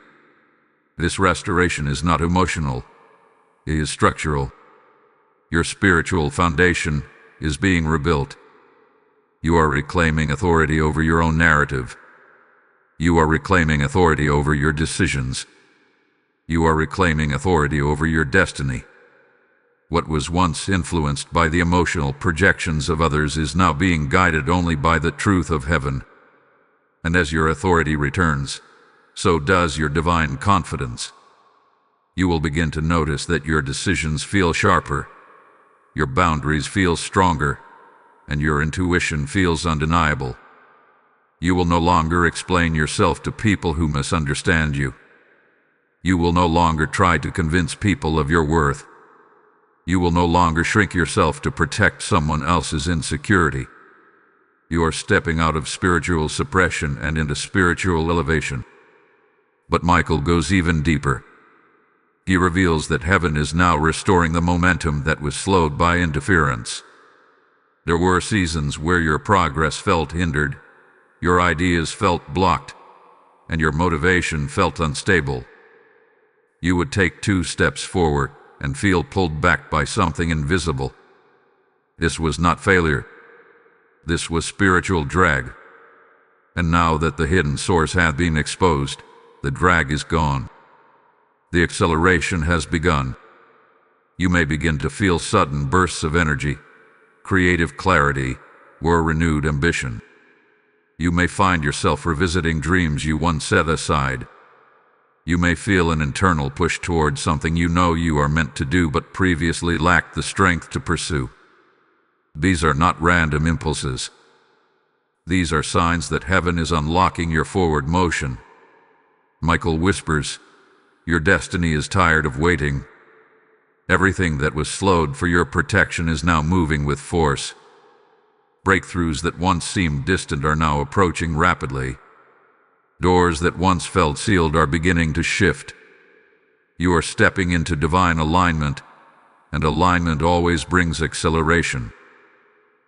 This restoration is not emotional. It is structural. Your spiritual foundation is being rebuilt. You are reclaiming authority over your own narrative. You are reclaiming authority over your decisions. You are reclaiming authority over your destiny. What was once influenced by the emotional projections of others is now being guided only by the truth of heaven. And as your authority returns, so does your divine confidence. You will begin to notice that your decisions feel sharper, your boundaries feel stronger, and your intuition feels undeniable. You will no longer explain yourself to people who misunderstand you. You will no longer try to convince people of your worth. You will no longer shrink yourself to protect someone else's insecurity. You are stepping out of spiritual suppression and into spiritual elevation. But Michael goes even deeper. He reveals that heaven is now restoring the momentum that was slowed by interference. There were seasons where your progress felt hindered, your ideas felt blocked, and your motivation felt unstable. You would take 2 steps forward and feel pulled back by something invisible. This was not failure. This was spiritual drag. And now that the hidden source had been exposed, the drag is gone. The acceleration has begun. You may begin to feel sudden bursts of energy, creative clarity, or renewed ambition. You may find yourself revisiting dreams you once set aside. You may feel an internal push toward something you know you are meant to do but previously lacked the strength to pursue. These are not random impulses. These are signs that heaven is unlocking your forward motion. Michael whispers, "Your destiny is tired of waiting. Everything that was slowed for your protection is now moving with force. Breakthroughs that once seemed distant are now approaching rapidly. Doors that once felt sealed are beginning to shift. You are stepping into divine alignment, and alignment always brings acceleration."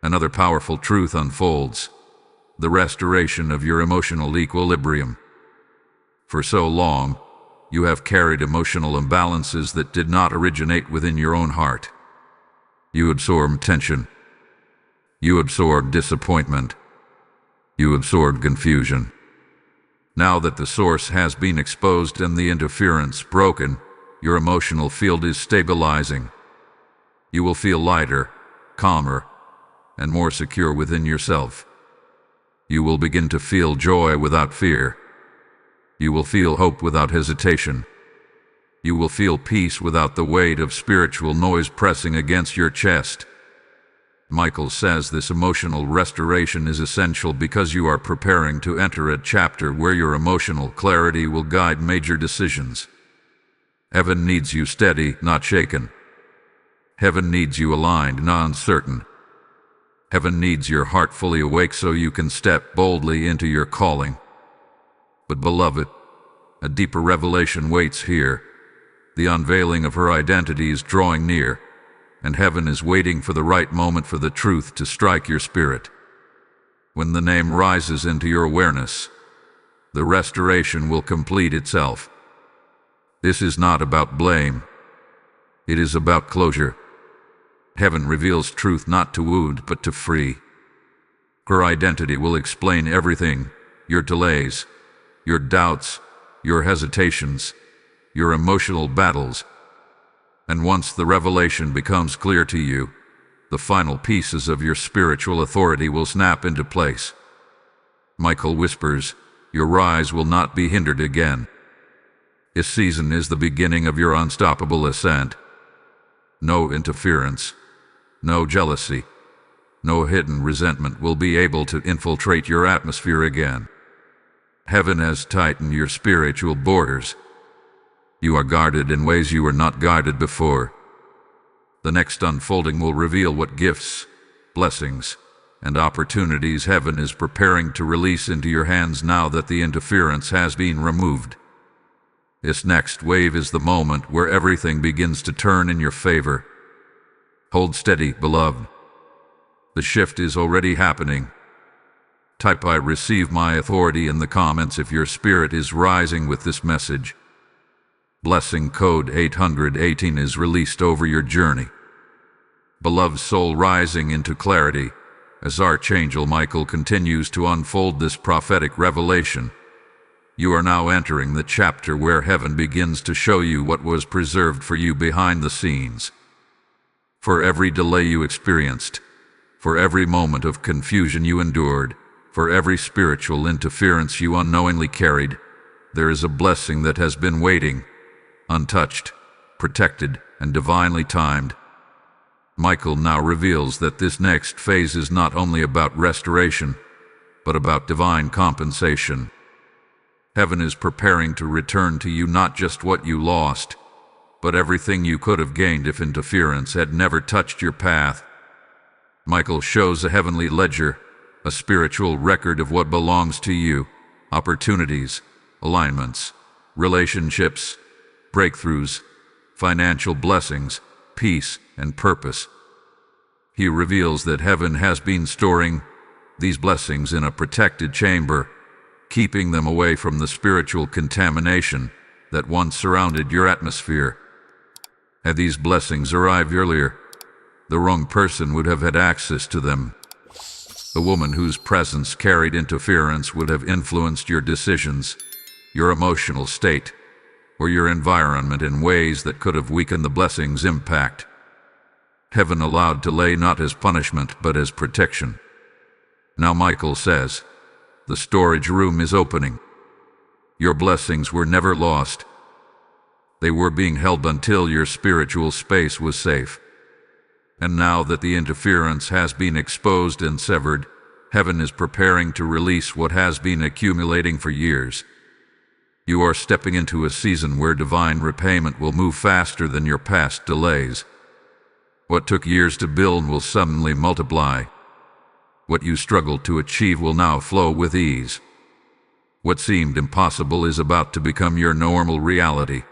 Another powerful truth unfolds: the restoration of your emotional equilibrium. For so long, you have carried emotional imbalances that did not originate within your own heart. You absorbed tension. You absorbed disappointment. You absorbed confusion. Now that the source has been exposed and the interference broken, your emotional field is stabilizing. You will feel lighter, calmer, and more secure within yourself. You will begin to feel joy without fear. You will feel hope without hesitation. You will feel peace without the weight of spiritual noise pressing against your chest. Michael says this emotional restoration is essential because you are preparing to enter a chapter where your emotional clarity will guide major decisions. Heaven needs you steady, not shaken. Heaven needs you aligned, not uncertain. Heaven needs your heart fully awake so you can step boldly into your calling. But beloved, a deeper revelation waits here. The unveiling of her identity is drawing near, and heaven is waiting for the right moment for the truth to strike your spirit. When the name rises into your awareness, the restoration will complete itself. This is not about blame. It is about closure. Heaven reveals truth not to wound, but to free. Her identity will explain everything: your delays, your doubts, your hesitations, your emotional battles. And once the revelation becomes clear to you, the final pieces of your spiritual authority will snap into place. Michael whispers, "Your rise will not be hindered again." This season is the beginning of your unstoppable ascent. No interference, no jealousy, no hidden resentment will be able to infiltrate your atmosphere again. Heaven has tightened your spiritual borders. You are guarded in ways you were not guarded before. The next unfolding will reveal what gifts, blessings, and opportunities heaven is preparing to release into your hands now that the interference has been removed. This next wave is the moment where everything begins to turn in your favor. Hold steady, beloved. The shift is already happening. Type "I receive my authority" in the comments if your spirit is rising with this message. Blessing code 818 is released over your journey. Beloved soul rising into clarity, as Archangel Michael continues to unfold this prophetic revelation, you are now entering the chapter where heaven begins to show you what was preserved for you behind the scenes. For every delay you experienced, for every moment of confusion you endured, for every spiritual interference you unknowingly carried, there is a blessing that has been waiting, untouched, protected, and divinely timed. Michael now reveals that this next phase is not only about restoration, but about divine compensation. Heaven is preparing to return to you not just what you lost, but everything you could have gained if interference had never touched your path. Michael shows a heavenly ledger, a spiritual record of what belongs to you: opportunities, alignments, relationships, breakthroughs, financial blessings, peace, and purpose. He reveals that heaven has been storing these blessings in a protected chamber, keeping them away from the spiritual contamination that once surrounded your atmosphere. Had these blessings arrived earlier, the wrong person would have had access to them. A woman whose presence carried interference would have influenced your decisions, your emotional state, or your environment in ways that could have weakened the blessing's impact. Heaven allowed delay not as punishment but as protection. Now Michael says, the storage room is opening. Your blessings were never lost. They were being held until your spiritual space was safe. And now that the interference has been exposed and severed, heaven is preparing to release what has been accumulating for years. You are stepping into a season where divine repayment will move faster than your past delays. What took years to build will suddenly multiply. What you struggled to achieve will now flow with ease. What seemed impossible is about to become your normal reality.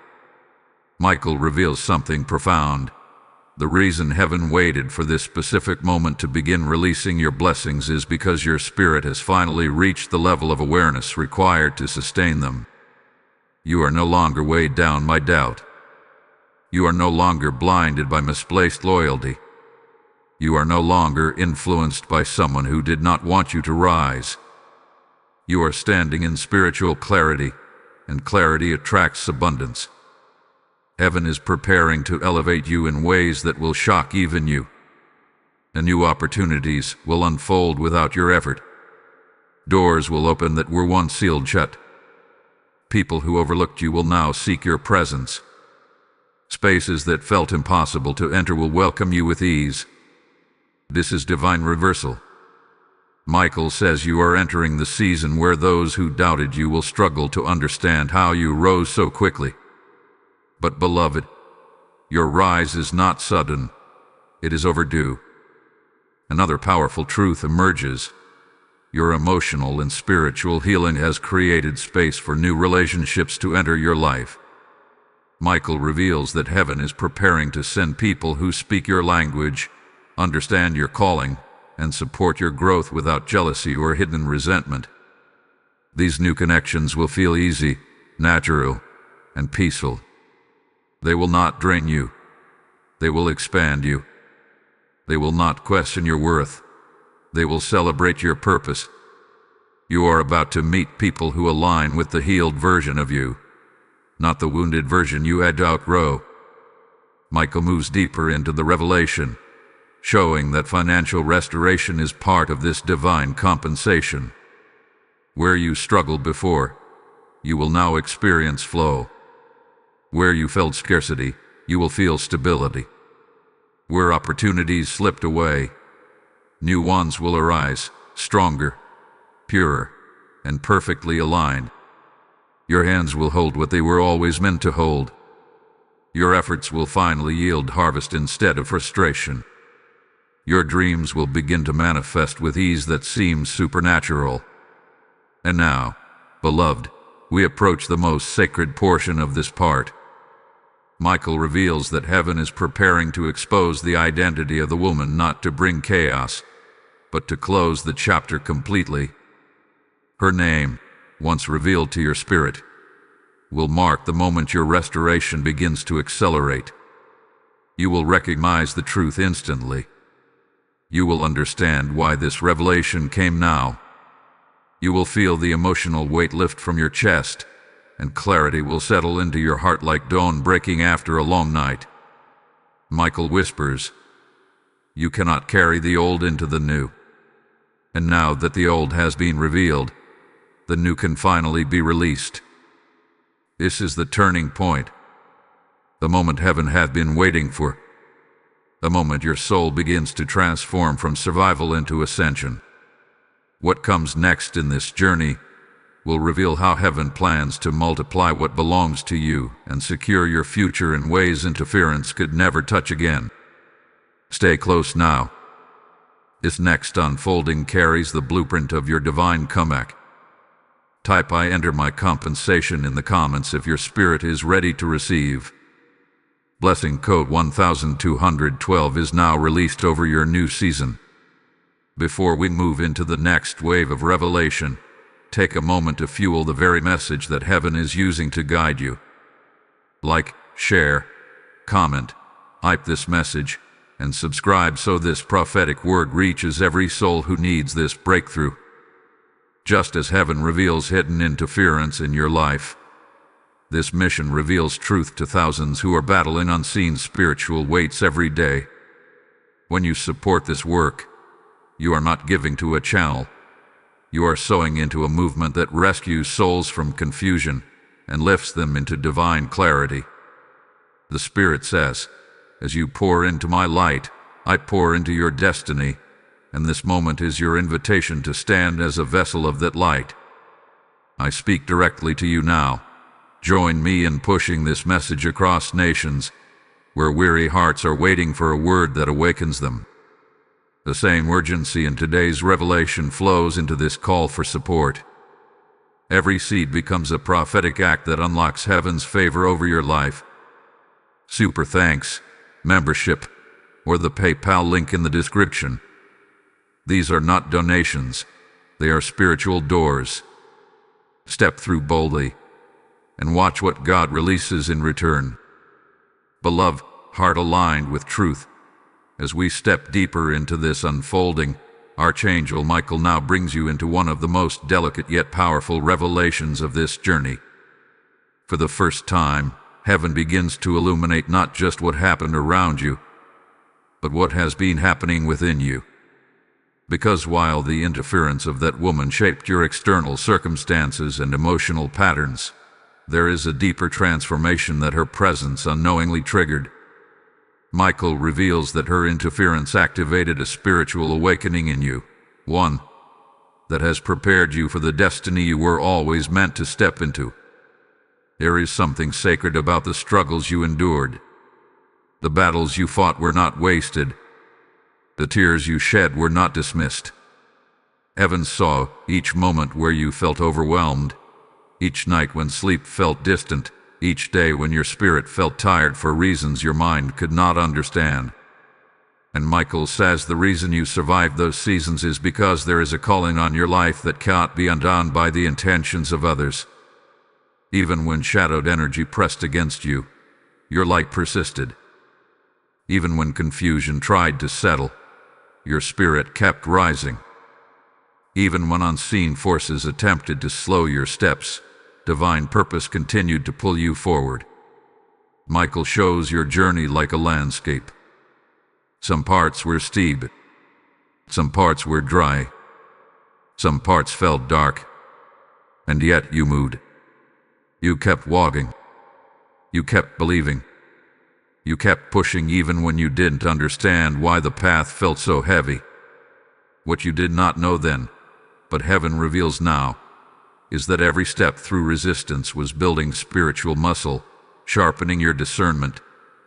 Michael reveals something profound. The reason heaven waited for this specific moment to begin releasing your blessings is because your spirit has finally reached the level of awareness required to sustain them. You are no longer weighed down by doubt. You are no longer blinded by misplaced loyalty. You are no longer influenced by someone who did not want you to rise. You are standing in spiritual clarity, and clarity attracts abundance. Heaven is preparing to elevate you in ways that will shock even you. And new opportunities will unfold without your effort. Doors will open that were once sealed shut. People who overlooked you will now seek your presence. Spaces that felt impossible to enter will welcome you with ease. This is divine reversal. Michael says you are entering the season where those who doubted you will struggle to understand how you rose so quickly. But beloved, your rise is not sudden. It is overdue. Another powerful truth emerges. Your emotional and spiritual healing has created space for new relationships to enter your life. Michael reveals that heaven is preparing to send people who speak your language, understand your calling, and support your growth without jealousy or hidden resentment. These new connections will feel easy, natural, and peaceful. They will not drain you. They will expand you. They will not question your worth. They will celebrate your purpose. You are about to meet people who align with the healed version of you, not the wounded version you had to outgrow. Michael moves deeper into the revelation, showing that financial restoration is part of this divine compensation. Where you struggled before, you will now experience flow. Where you felt scarcity, you will feel stability. Where opportunities slipped away, new ones will arise, stronger, purer, and perfectly aligned. Your hands will hold what they were always meant to hold. Your efforts will finally yield harvest instead of frustration. Your dreams will begin to manifest with ease that seems supernatural. And now, beloved, we approach the most sacred portion of this part. Michael reveals that heaven is preparing to expose the identity of the woman, not to bring chaos, but to close the chapter completely. Her name, once revealed to your spirit, will mark the moment your restoration begins to accelerate. You will recognize the truth instantly. You will understand why this revelation came now. You will feel the emotional weight lift from your chest, and clarity will settle into your heart like dawn breaking after a long night. Michael whispers, "You cannot carry the old into the new." And now that the old has been revealed, the new can finally be released. This is the turning point, the moment heaven had been waiting for. The moment your soul begins to transform from survival into ascension. What comes next in this journey will reveal how heaven plans to multiply what belongs to you and secure your future in ways interference could never touch again. Stay close now. This next unfolding carries the blueprint of your divine comeback. Type "I enter my compensation" in the comments if your spirit is ready to receive. Blessing code 1212 is now released over your new season. Before we move into the next wave of revelation, take a moment to fuel the very message that heaven is using to guide you. Like, share, comment, hype this message, and subscribe so this prophetic word reaches every soul who needs this breakthrough. Just as heaven reveals hidden interference in your life, this mission reveals truth to thousands who are battling unseen spiritual weights every day. When you support this work, you are not giving to a channel. You are sowing into a movement that rescues souls from confusion and lifts them into divine clarity. The Spirit says, "As you pour into my light, I pour into your destiny," and this moment is your invitation to stand as a vessel of that light. I speak directly to you now. Join me in pushing this message across nations, where weary hearts are waiting for a word that awakens them. The same urgency in today's revelation flows into this call for support. Every seed becomes a prophetic act that unlocks heaven's favor over your life. Super thanks, membership, or the PayPal link in the description. These are not donations, they are spiritual doors. Step through boldly and watch what God releases in return. Beloved, heart aligned with truth, as we step deeper into this unfolding, Archangel Michael now brings you into one of the most delicate yet powerful revelations of this journey. For the first time, heaven begins to illuminate not just what happened around you, but what has been happening within you. Because while the interference of that woman shaped your external circumstances and emotional patterns, there is a deeper transformation that her presence unknowingly triggered. Michael reveals that her interference activated a spiritual awakening in you, one that has prepared you for the destiny you were always meant to step into. There is something sacred about the struggles you endured. The battles you fought were not wasted. The tears you shed were not dismissed. Heaven saw each moment where you felt overwhelmed, each night when sleep felt distant, each day when your spirit felt tired for reasons your mind could not understand. And Michael says the reason you survived those seasons is because there is a calling on your life that cannot be undone by the intentions of others. Even when shadowed energy pressed against you, your light persisted. Even when confusion tried to settle, your spirit kept rising. Even when unseen forces attempted to slow your steps, divine purpose continued to pull you forward. Michael shows your journey like a landscape. Some parts were steep, some parts were dry, some parts felt dark, and yet you moved. You kept walking. You kept believing. You kept pushing even when you didn't understand why the path felt so heavy. What you did not know then, but heaven reveals now, is that every step through resistance was building spiritual muscle, sharpening your discernment,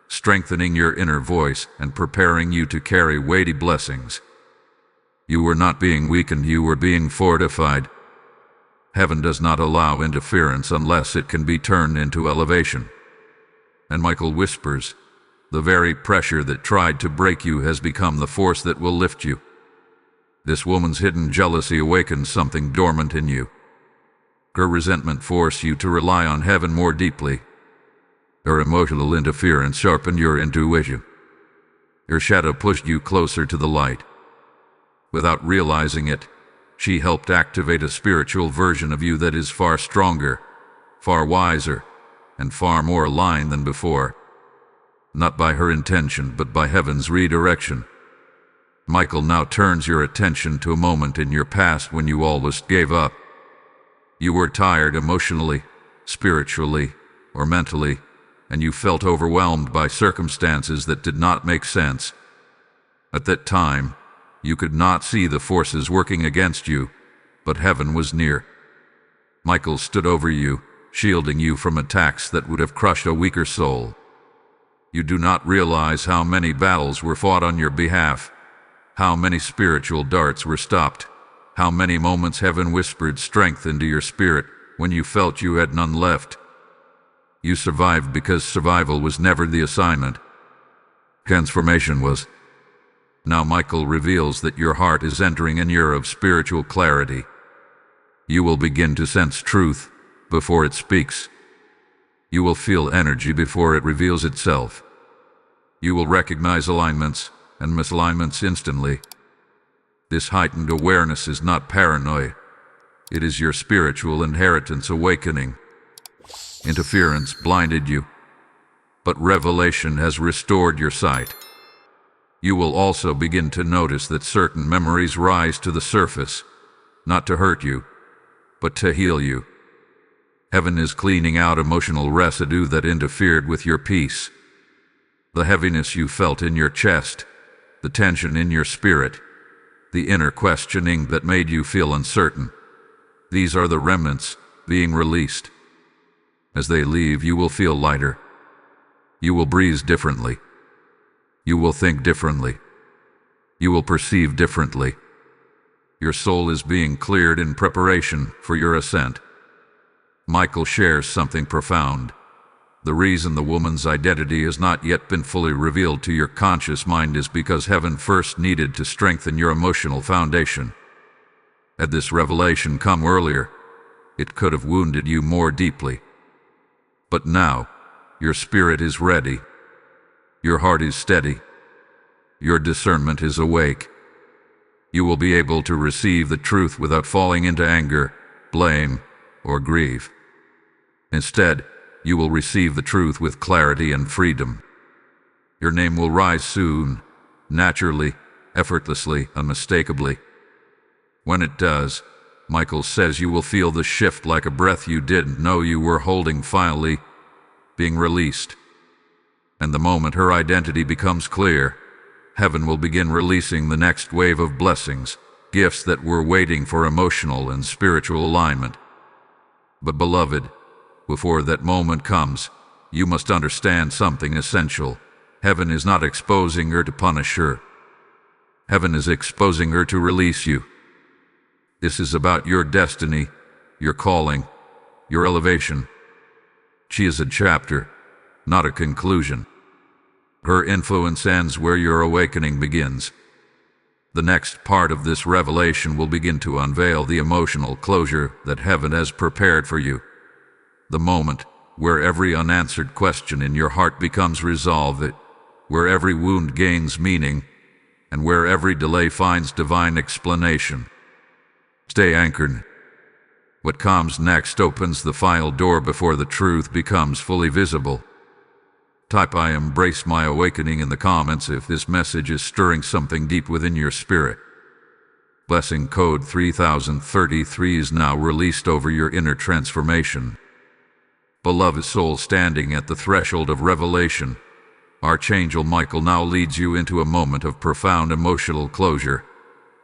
strengthening your inner voice, and preparing you to carry weighty blessings. You were not being weakened, you were being fortified. Heaven does not allow interference unless it can be turned into elevation. And Michael whispers, the very pressure that tried to break you has become the force that will lift you. This woman's hidden jealousy awakened something dormant in you. Her resentment forced you to rely on heaven more deeply. Her emotional interference sharpened your intuition. Your shadow pushed you closer to the light. Without realizing it, she helped activate a spiritual version of you that is far stronger, far wiser, and far more aligned than before. Not by her intention, but by heaven's redirection. Michael now turns your attention to a moment in your past when you almost gave up. You were tired emotionally, spiritually, or mentally, and you felt overwhelmed by circumstances that did not make sense. At that time, you could not see the forces working against you, but heaven was near. Michael stood over you, shielding you from attacks that would have crushed a weaker soul. You do not realize how many battles were fought on your behalf, how many spiritual darts were stopped, How many moments heaven whispered strength into your spirit when you felt you had none left. You survived because survival was never the assignment. Transformation was. Now Michael reveals that your heart is entering an era of spiritual clarity. You will begin to sense truth before it speaks. You will feel energy before it reveals itself. You will recognize alignments and misalignments instantly. This heightened awareness is not paranoia. It is your spiritual inheritance awakening. Interference blinded you, but revelation has restored your sight. You will also begin to notice that certain memories rise to the surface, not to hurt you, but to heal you. Heaven is cleaning out emotional residue that interfered with your peace. The heaviness you felt in your chest, the tension in your spirit, the inner questioning that made you feel uncertain. These are the remnants being released. As they leave, you will feel lighter. You will breathe differently. You will think differently. You will perceive differently. Your soul is being cleared in preparation for your ascent. Michael shares something profound. The reason the woman's identity has not yet been fully revealed to your conscious mind is because heaven first needed to strengthen your emotional foundation. Had this revelation come earlier, it could have wounded you more deeply. But now, your spirit is ready. Your heart is steady. Your discernment is awake. You will be able to receive the truth without falling into anger, blame, or grief. Instead, you will receive the truth with clarity and freedom. Your name will rise soon, naturally, effortlessly, unmistakably. When it does, Michael says you will feel the shift like a breath you didn't know you were holding, finally being released. And the moment her identity becomes clear, heaven will begin releasing the next wave of blessings, gifts that were waiting for emotional and spiritual alignment. But beloved, before that moment comes, you must understand something essential. Heaven is not exposing her to punish her. Heaven is exposing her to release you. This is about your destiny, your calling, your elevation. She is a chapter, not a conclusion. Her influence ends where your awakening begins. The next part of this revelation will begin to unveil the emotional closure that heaven has prepared for you. The moment where every unanswered question in your heart becomes resolved, where every wound gains meaning, and where every delay finds divine explanation. Stay anchored. What comes next opens the final door before the truth becomes fully visible. Type "I embrace my awakening" in the comments if this message is stirring something deep within your spirit. Blessing code 3033 is now released over your inner transformation. Beloved soul standing at the threshold of revelation, Archangel Michael now leads you into a moment of profound emotional closure,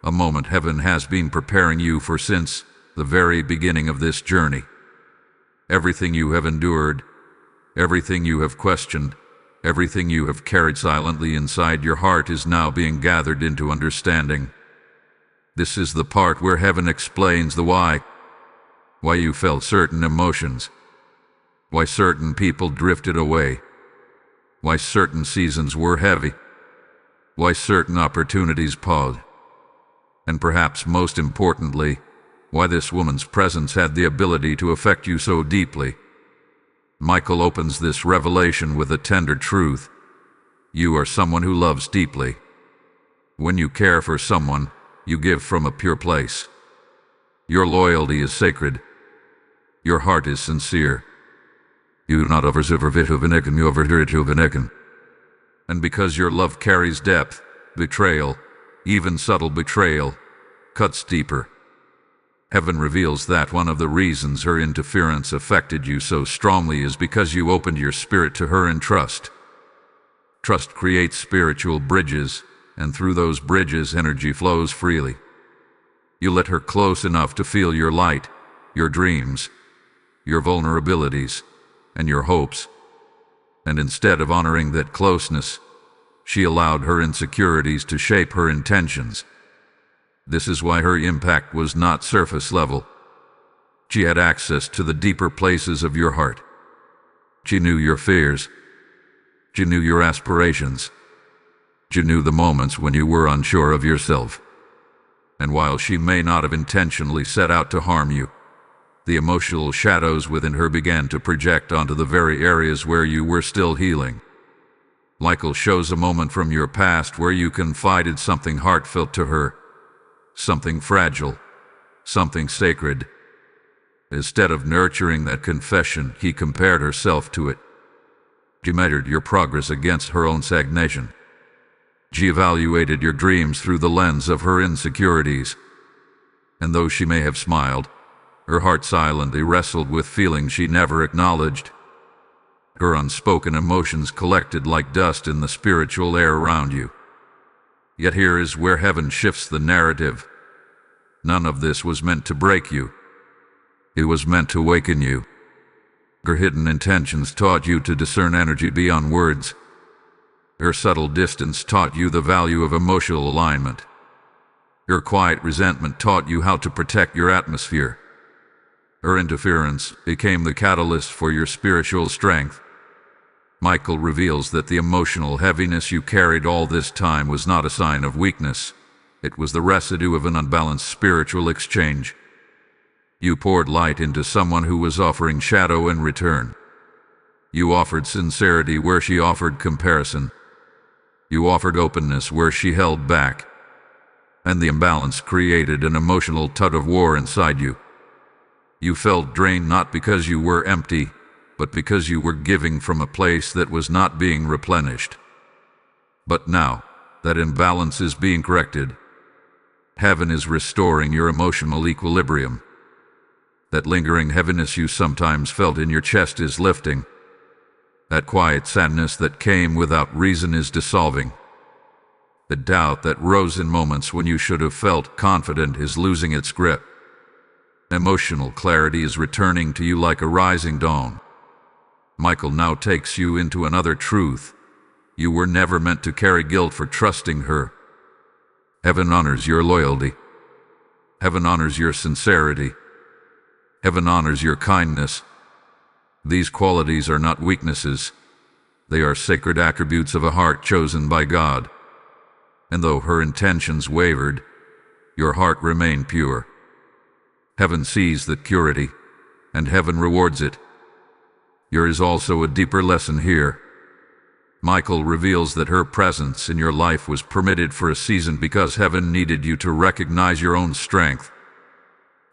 a moment heaven has been preparing you for since the very beginning of this journey. Everything you have endured, everything you have questioned, everything you have carried silently inside your heart is now being gathered into understanding. This is the part where heaven explains the why you felt certain emotions, why certain people drifted away, why certain seasons were heavy, why certain opportunities paused, and perhaps most importantly, why this woman's presence had the ability to affect you so deeply. Michael opens this revelation with a tender truth. You are someone who loves deeply. When you care for someone, you give from a pure place. Your loyalty is sacred. Your heart is sincere. You do not overserve you over. And because your love carries depth, betrayal, even subtle betrayal, cuts deeper. Heaven reveals that one of the reasons her interference affected you so strongly is because you opened your spirit to her in trust. Trust creates spiritual bridges, and through those bridges energy flows freely. You let her close enough to feel your light, your dreams, your vulnerabilities, and your hopes. And instead of honoring that closeness, she allowed her insecurities to shape her intentions. This is why her impact was not surface level. She had access to the deeper places of your heart. She knew your fears. She knew your aspirations. She knew the moments when you were unsure of yourself. And while she may not have intentionally set out to harm you, the emotional shadows within her began to project onto the very areas where you were still healing. Michael shows a moment from your past where you confided something heartfelt to her, something fragile, something sacred. Instead of nurturing that confession, he compared herself to it. She measured your progress against her own stagnation. She evaluated your dreams through the lens of her insecurities. And though she may have smiled, her heart silently wrestled with feelings she never acknowledged. Her unspoken emotions collected like dust in the spiritual air around you. Yet here is where heaven shifts the narrative. None of this was meant to break you. It was meant to awaken you. Her hidden intentions taught you to discern energy beyond words. Her subtle distance taught you the value of emotional alignment. Her quiet resentment taught you how to protect your atmosphere. Her interference became the catalyst for your spiritual strength. Michael reveals that the emotional heaviness you carried all this time was not a sign of weakness. It was the residue of an unbalanced spiritual exchange. You poured light into someone who was offering shadow in return. You offered sincerity where she offered comparison. You offered openness where she held back. And the imbalance created an emotional tug-of-war inside you. You felt drained not because you were empty, but because you were giving from a place that was not being replenished. But now, that imbalance is being corrected. Heaven is restoring your emotional equilibrium. That lingering heaviness you sometimes felt in your chest is lifting. That quiet sadness that came without reason is dissolving. The doubt that rose in moments when you should have felt confident is losing its grip. Emotional clarity is returning to you like a rising dawn. Michael now takes you into another truth. You were never meant to carry guilt for trusting her. Heaven honors your loyalty. Heaven honors your sincerity. Heaven honors your kindness. These qualities are not weaknesses. They are sacred attributes of a heart chosen by God. And though her intentions wavered, your heart remained pure. Heaven sees that purity, and heaven rewards it. There is also a deeper lesson here. Michael reveals that her presence in your life was permitted for a season because heaven needed you to recognize your own strength.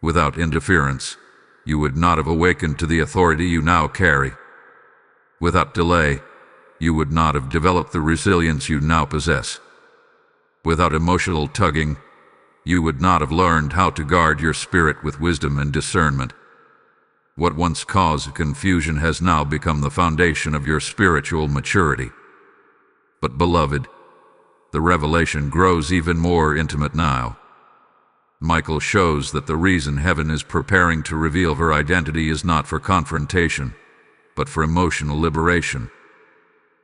Without interference, you would not have awakened to the authority you now carry. Without delay, you would not have developed the resilience you now possess. Without emotional tugging, you would not have learned how to guard your spirit with wisdom and discernment. What once caused confusion has now become the foundation of your spiritual maturity. But beloved, the revelation grows even more intimate now. Michael shows that the reason heaven is preparing to reveal her identity is not for confrontation, but for emotional liberation.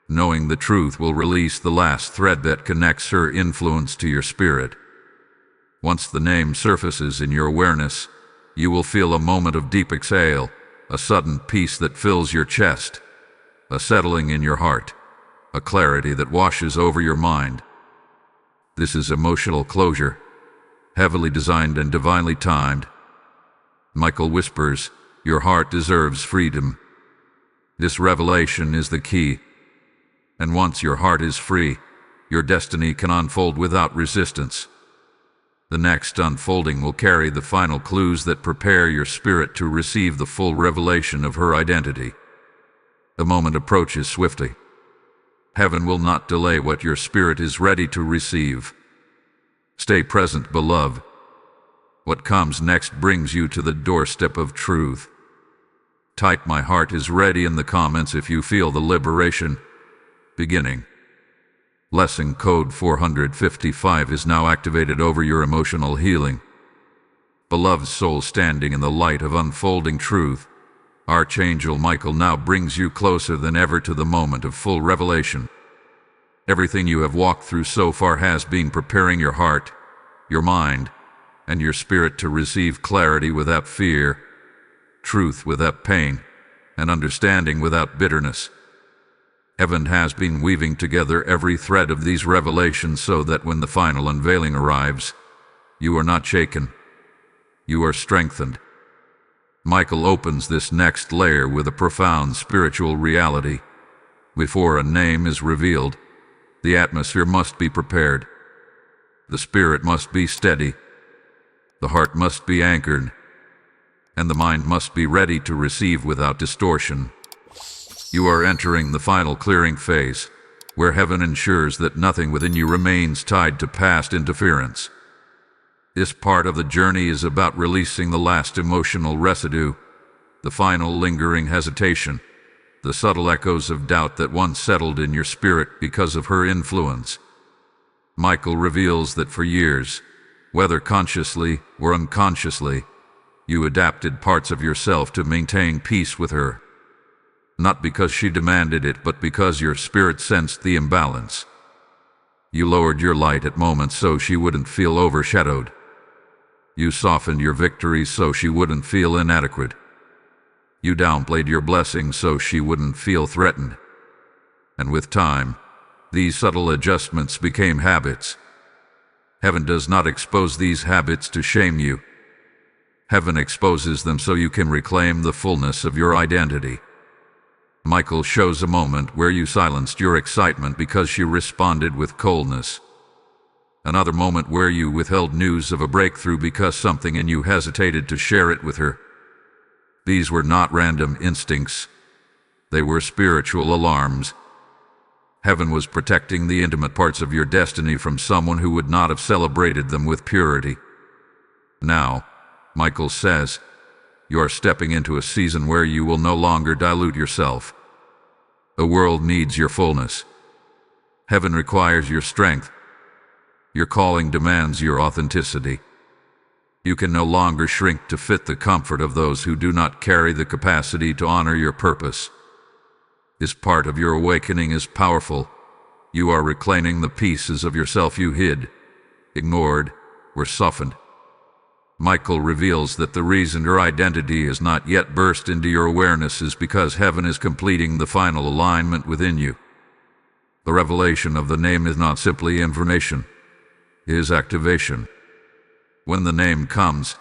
Knowing the truth will release the last thread that connects her influence to your spirit. Once the name surfaces in your awareness, you will feel a moment of deep exhale, a sudden peace that fills your chest, a settling in your heart, a clarity that washes over your mind. This is emotional closure, heavily designed and divinely timed. Michael whispers, your heart deserves freedom. This revelation is the key. And once your heart is free, your destiny can unfold without resistance. The next unfolding will carry the final clues that prepare your spirit to receive the full revelation of her identity. The moment approaches swiftly. Heaven will not delay what your spirit is ready to receive. Stay present, beloved. What comes next brings you to the doorstep of truth. Type "My heart is ready" in the comments if you feel the liberation beginning. Lesson code 455 is now activated over your emotional healing. Beloved soul standing in the light of unfolding truth, Archangel Michael now brings you closer than ever to the moment of full revelation. Everything you have walked through so far has been preparing your heart, your mind, and your spirit to receive clarity without fear, truth without pain, and understanding without bitterness. Heaven has been weaving together every thread of these revelations so that when the final unveiling arrives, you are not shaken. You are strengthened. Michael opens this next layer with a profound spiritual reality. Before a name is revealed, the atmosphere must be prepared. The spirit must be steady. The heart must be anchored. And the mind must be ready to receive without distortion. You are entering the final clearing phase, where heaven ensures that nothing within you remains tied to past interference. This part of the journey is about releasing the last emotional residue, the final lingering hesitation, the subtle echoes of doubt that once settled in your spirit because of her influence. Michael reveals that for years, whether consciously or unconsciously, you adapted parts of yourself to maintain peace with her. Not because she demanded it, but because your spirit sensed the imbalance. You lowered your light at moments so she wouldn't feel overshadowed. You softened your victories so she wouldn't feel inadequate. You downplayed your blessings so she wouldn't feel threatened. And with time, these subtle adjustments became habits. Heaven does not expose these habits to shame you. Heaven exposes them so you can reclaim the fullness of your identity. Michael shows a moment where you silenced your excitement because she responded with coldness. Another moment where you withheld news of a breakthrough because something in you hesitated to share it with her. These were not random instincts. They were spiritual alarms. Heaven was protecting the intimate parts of your destiny from someone who would not have celebrated them with purity. Now, Michael says, you are stepping into a season where you will no longer dilute yourself. The world needs your fullness. Heaven requires your strength. Your calling demands your authenticity. You can no longer shrink to fit the comfort of those who do not carry the capacity to honor your purpose. This part of your awakening is powerful. You are reclaiming the pieces of yourself you hid, ignored, or softened. Michael reveals that the reason your identity has not yet burst into your awareness is because heaven is completing the final alignment within you. The revelation of the name is not simply information, it is activation. When the name comes,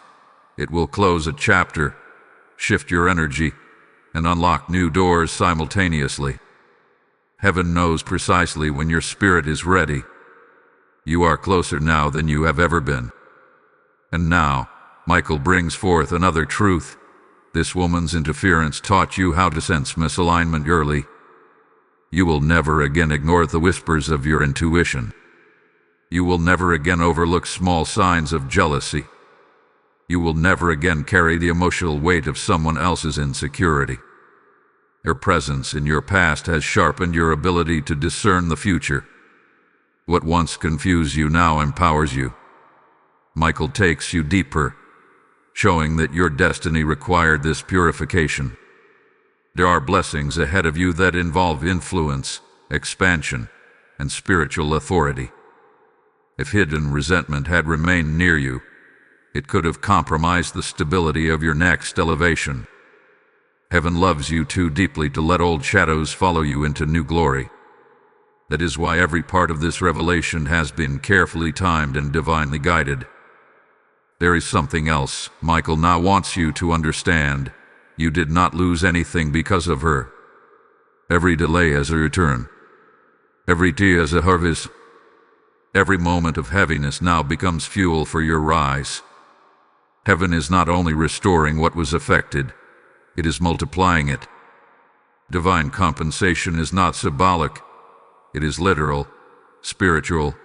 it will close a chapter, shift your energy, and unlock new doors simultaneously. Heaven knows precisely when your spirit is ready. You are closer now than you have ever been. And now, Michael brings forth another truth. This woman's interference taught you how to sense misalignment early. You will never again ignore the whispers of your intuition. You will never again overlook small signs of jealousy. You will never again carry the emotional weight of someone else's insecurity. Her presence in your past has sharpened your ability to discern the future. What once confused you now empowers you. Michael takes you deeper, showing that your destiny required this purification. There are blessings ahead of you that involve influence, expansion, and spiritual authority. If hidden resentment had remained near you, it could have compromised the stability of your next elevation. Heaven loves you too deeply to let old shadows follow you into new glory. That is why every part of this revelation has been carefully timed and divinely guided. There is something else Michael now wants you to understand. You did not lose anything because of her. Every delay has a return. Every tear has a harvest. Every moment of heaviness now becomes fuel for your rise. Heaven is not only restoring what was affected, it is multiplying it. Divine compensation is not symbolic. It is literal, spiritual,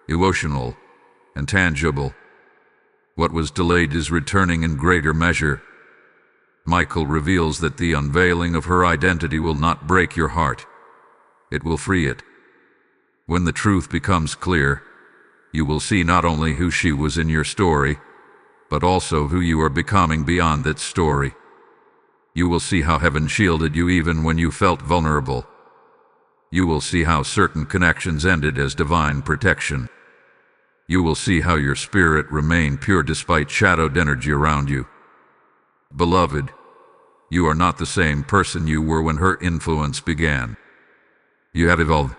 emotional, and tangible. What was delayed is returning in greater measure. Michael reveals that the unveiling of her identity will not break your heart. It will free it. When the truth becomes clear, you will see not only who she was in your story, but also who you are becoming beyond that story. You will see how heaven shielded you even when you felt vulnerable. You will see how certain connections ended as divine protection. You will see how your spirit remained pure despite shadowed energy around you. Beloved, you are not the same person you were when her influence began. You have evolved.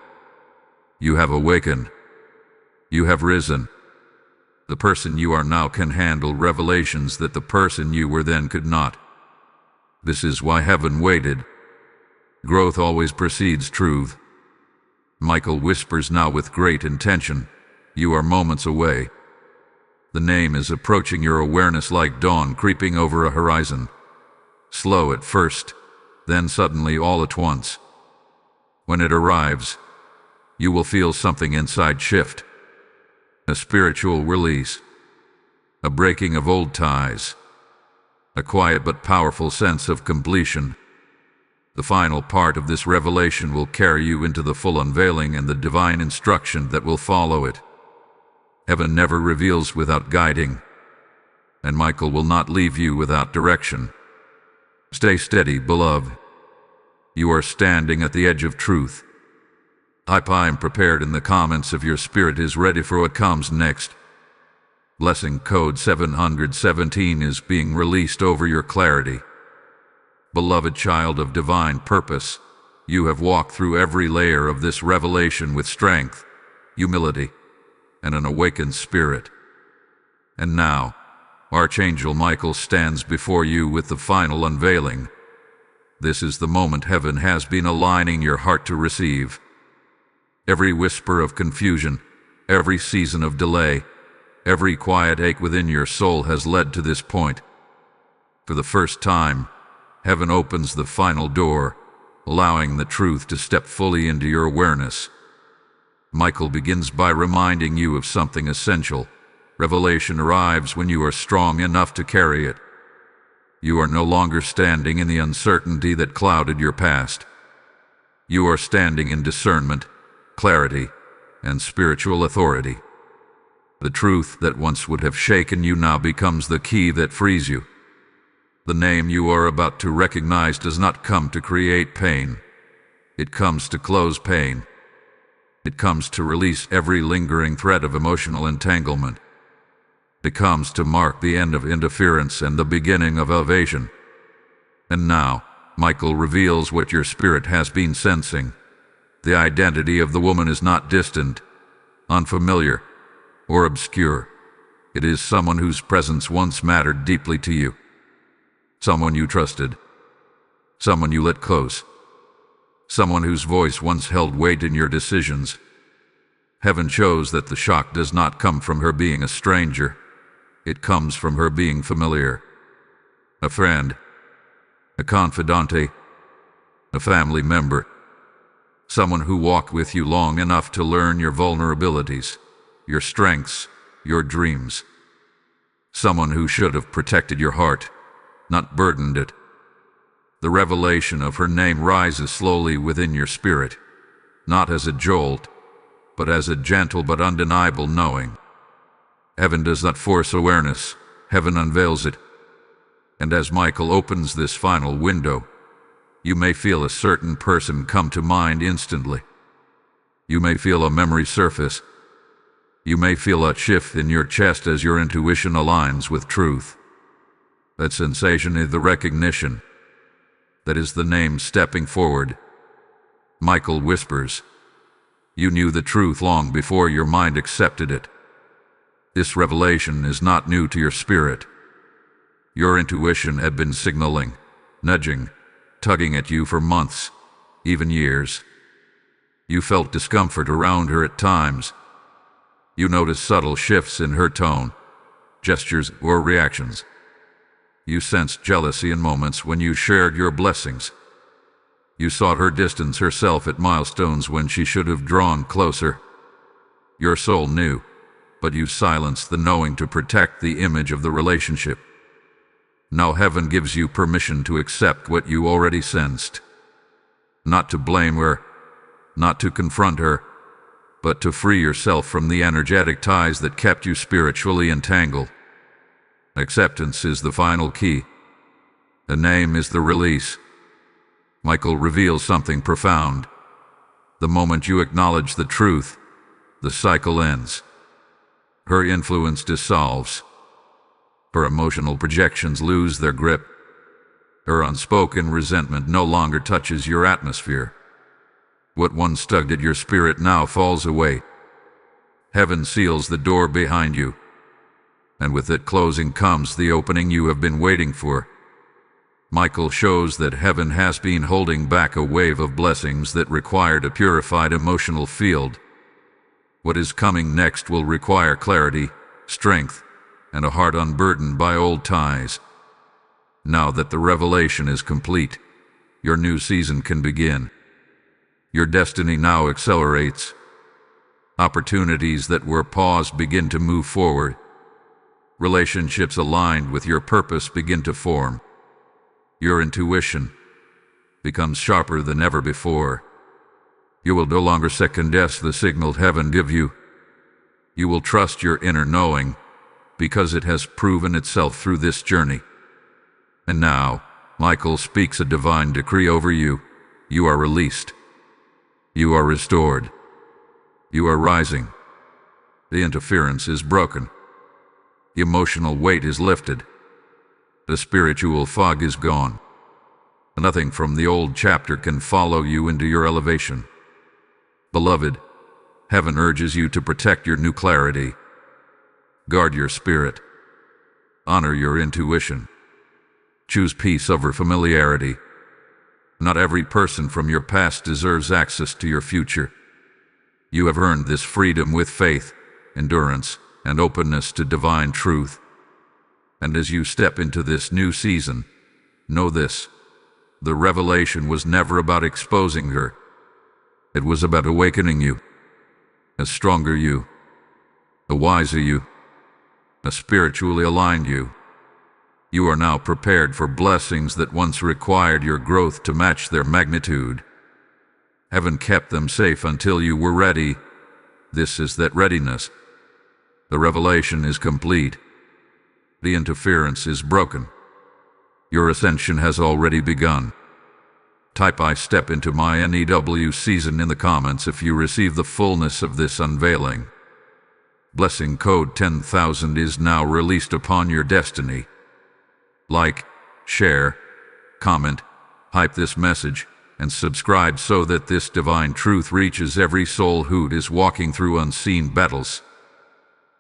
You have awakened. You have risen. The person you are now can handle revelations that the person you were then could not. This is why heaven waited. Growth always precedes truth. Michael whispers now with great intention. You are moments away. The name is approaching your awareness like dawn creeping over a horizon. Slow at first, then suddenly all at once. When it arrives, you will feel something inside shift. A spiritual release. A breaking of old ties. A quiet but powerful sense of completion. The final part of this revelation will carry you into the full unveiling and the divine instruction that will follow it. Heaven never reveals without guiding, and Michael will not leave you without direction. Stay steady, beloved. You are standing at the edge of truth. I am prepared in the comments if your spirit is ready for what comes next. Blessing code 717 is being released over your clarity. Beloved child of divine purpose, you have walked through every layer of this revelation with strength, humility, and an awakened spirit. And now, Archangel Michael stands before you with the final unveiling. This is the moment heaven has been aligning your heart to receive. Every whisper of confusion, every season of delay, every quiet ache within your soul has led to this point. For the first time, heaven opens the final door, allowing the truth to step fully into your awareness. Michael begins by reminding you of something essential. Revelation arrives when you are strong enough to carry it. You are no longer standing in the uncertainty that clouded your past. You are standing in discernment, clarity, and spiritual authority. The truth that once would have shaken you now becomes the key that frees you. The name you are about to recognize does not come to create pain. It comes to close pain. It comes to release every lingering thread of emotional entanglement. It comes to mark the end of interference and the beginning of elevation. And now, Michael reveals what your spirit has been sensing. The identity of the woman is not distant, unfamiliar, or obscure. It is someone whose presence once mattered deeply to you. Someone you trusted. Someone you let close. Someone whose voice once held weight in your decisions. Heaven shows that the shock does not come from her being a stranger. It comes from her being familiar. A friend. A confidante. A family member. Someone who walked with you long enough to learn your vulnerabilities, your strengths, your dreams. Someone who should have protected your heart, not burdened it. The revelation of her name rises slowly within your spirit, not as a jolt, but as a gentle but undeniable knowing. Heaven does not force awareness, heaven unveils it. And as Michael opens this final window, you may feel a certain person come to mind instantly. You may feel a memory surface. You may feel a shift in your chest as your intuition aligns with truth. That sensation is the recognition. That is the name stepping forward. Michael whispers, "You knew the truth long before your mind accepted it." This revelation is not new to your spirit. Your intuition had been signaling, nudging, tugging at you for months, even years. You felt discomfort around her at times. You noticed subtle shifts in her tone, gestures, or reactions. You sensed jealousy in moments when you shared your blessings. You sought her distance herself at milestones when she should have drawn closer. Your soul knew, but you silenced the knowing to protect the image of the relationship. Now heaven gives you permission to accept what you already sensed. Not to blame her, not to confront her, but to free yourself from the energetic ties that kept you spiritually entangled. Acceptance is the final key. The name is the release. Michael reveals something profound. The moment you acknowledge the truth, the cycle ends. Her influence dissolves. Her emotional projections lose their grip. Her unspoken resentment no longer touches your atmosphere. What once tugged at your spirit now falls away. Heaven seals the door behind you, and with it closing comes the opening you have been waiting for. Michael shows that heaven has been holding back a wave of blessings that required a purified emotional field. What is coming next will require clarity, strength, and a heart unburdened by old ties. Now that the revelation is complete, your new season can begin. Your destiny now accelerates. Opportunities that were paused begin to move forward. Relationships aligned with your purpose begin to form. Your intuition becomes sharper than ever before. You will no longer second-guess the signal heaven gives you. You will trust your inner knowing, because it has proven itself through this journey. And now, Michael speaks a divine decree over you. You are released. You are restored. You are rising. The interference is broken. The emotional weight is lifted. The spiritual fog is gone. Nothing from the old chapter can follow you into your elevation. Beloved, heaven urges you to protect your new clarity. Guard your spirit. Honor your intuition. Choose peace over familiarity. Not every person from your past deserves access to your future. You have earned this freedom with faith, endurance, and openness to divine truth. And as you step into this new season, know this: the revelation was never about exposing her. It was about awakening you, a stronger you, a wiser you, a spiritually aligned you. You are now prepared for blessings that once required your growth to match their magnitude. Heaven kept them safe until you were ready. This is that readiness. The revelation is complete. The interference is broken. Your ascension has already begun. Type "I step into my NEW season" in the comments if you receive the fullness of this unveiling. Blessing code 10,000 is now released upon your destiny. Like, share, comment, hype this message, and subscribe so that this divine truth reaches every soul who is walking through unseen battles.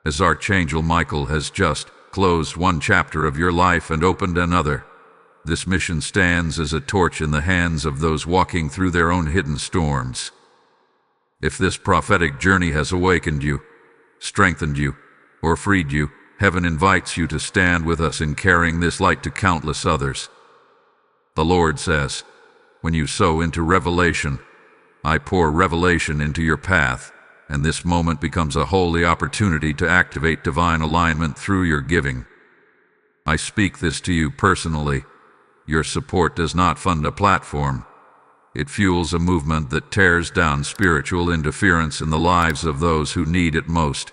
As Archangel Michael has just closed one chapter of your life and opened another, this mission stands as a torch in the hands of those walking through their own hidden storms. If this prophetic journey has awakened you, strengthened you, or freed you, heaven invites you to stand with us in carrying this light to countless others. The Lord says, when you sow into revelation, I pour revelation into your path, and this moment becomes a holy opportunity to activate divine alignment through your giving. I speak this to you personally. Your support does not fund a platform. It fuels a movement that tears down spiritual interference in the lives of those who need it most.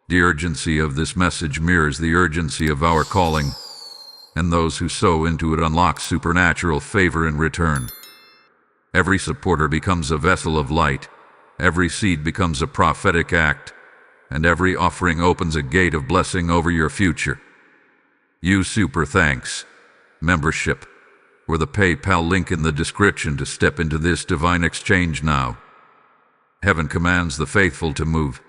The urgency of this message mirrors the urgency of our calling, and those who sow into it unlock supernatural favor in return. Every supporter becomes a vessel of light, every seed becomes a prophetic act, and every offering opens a gate of blessing over your future. Use Super Thanks, membership, or the PayPal link in the description to step into this divine exchange now. Heaven commands the faithful to move.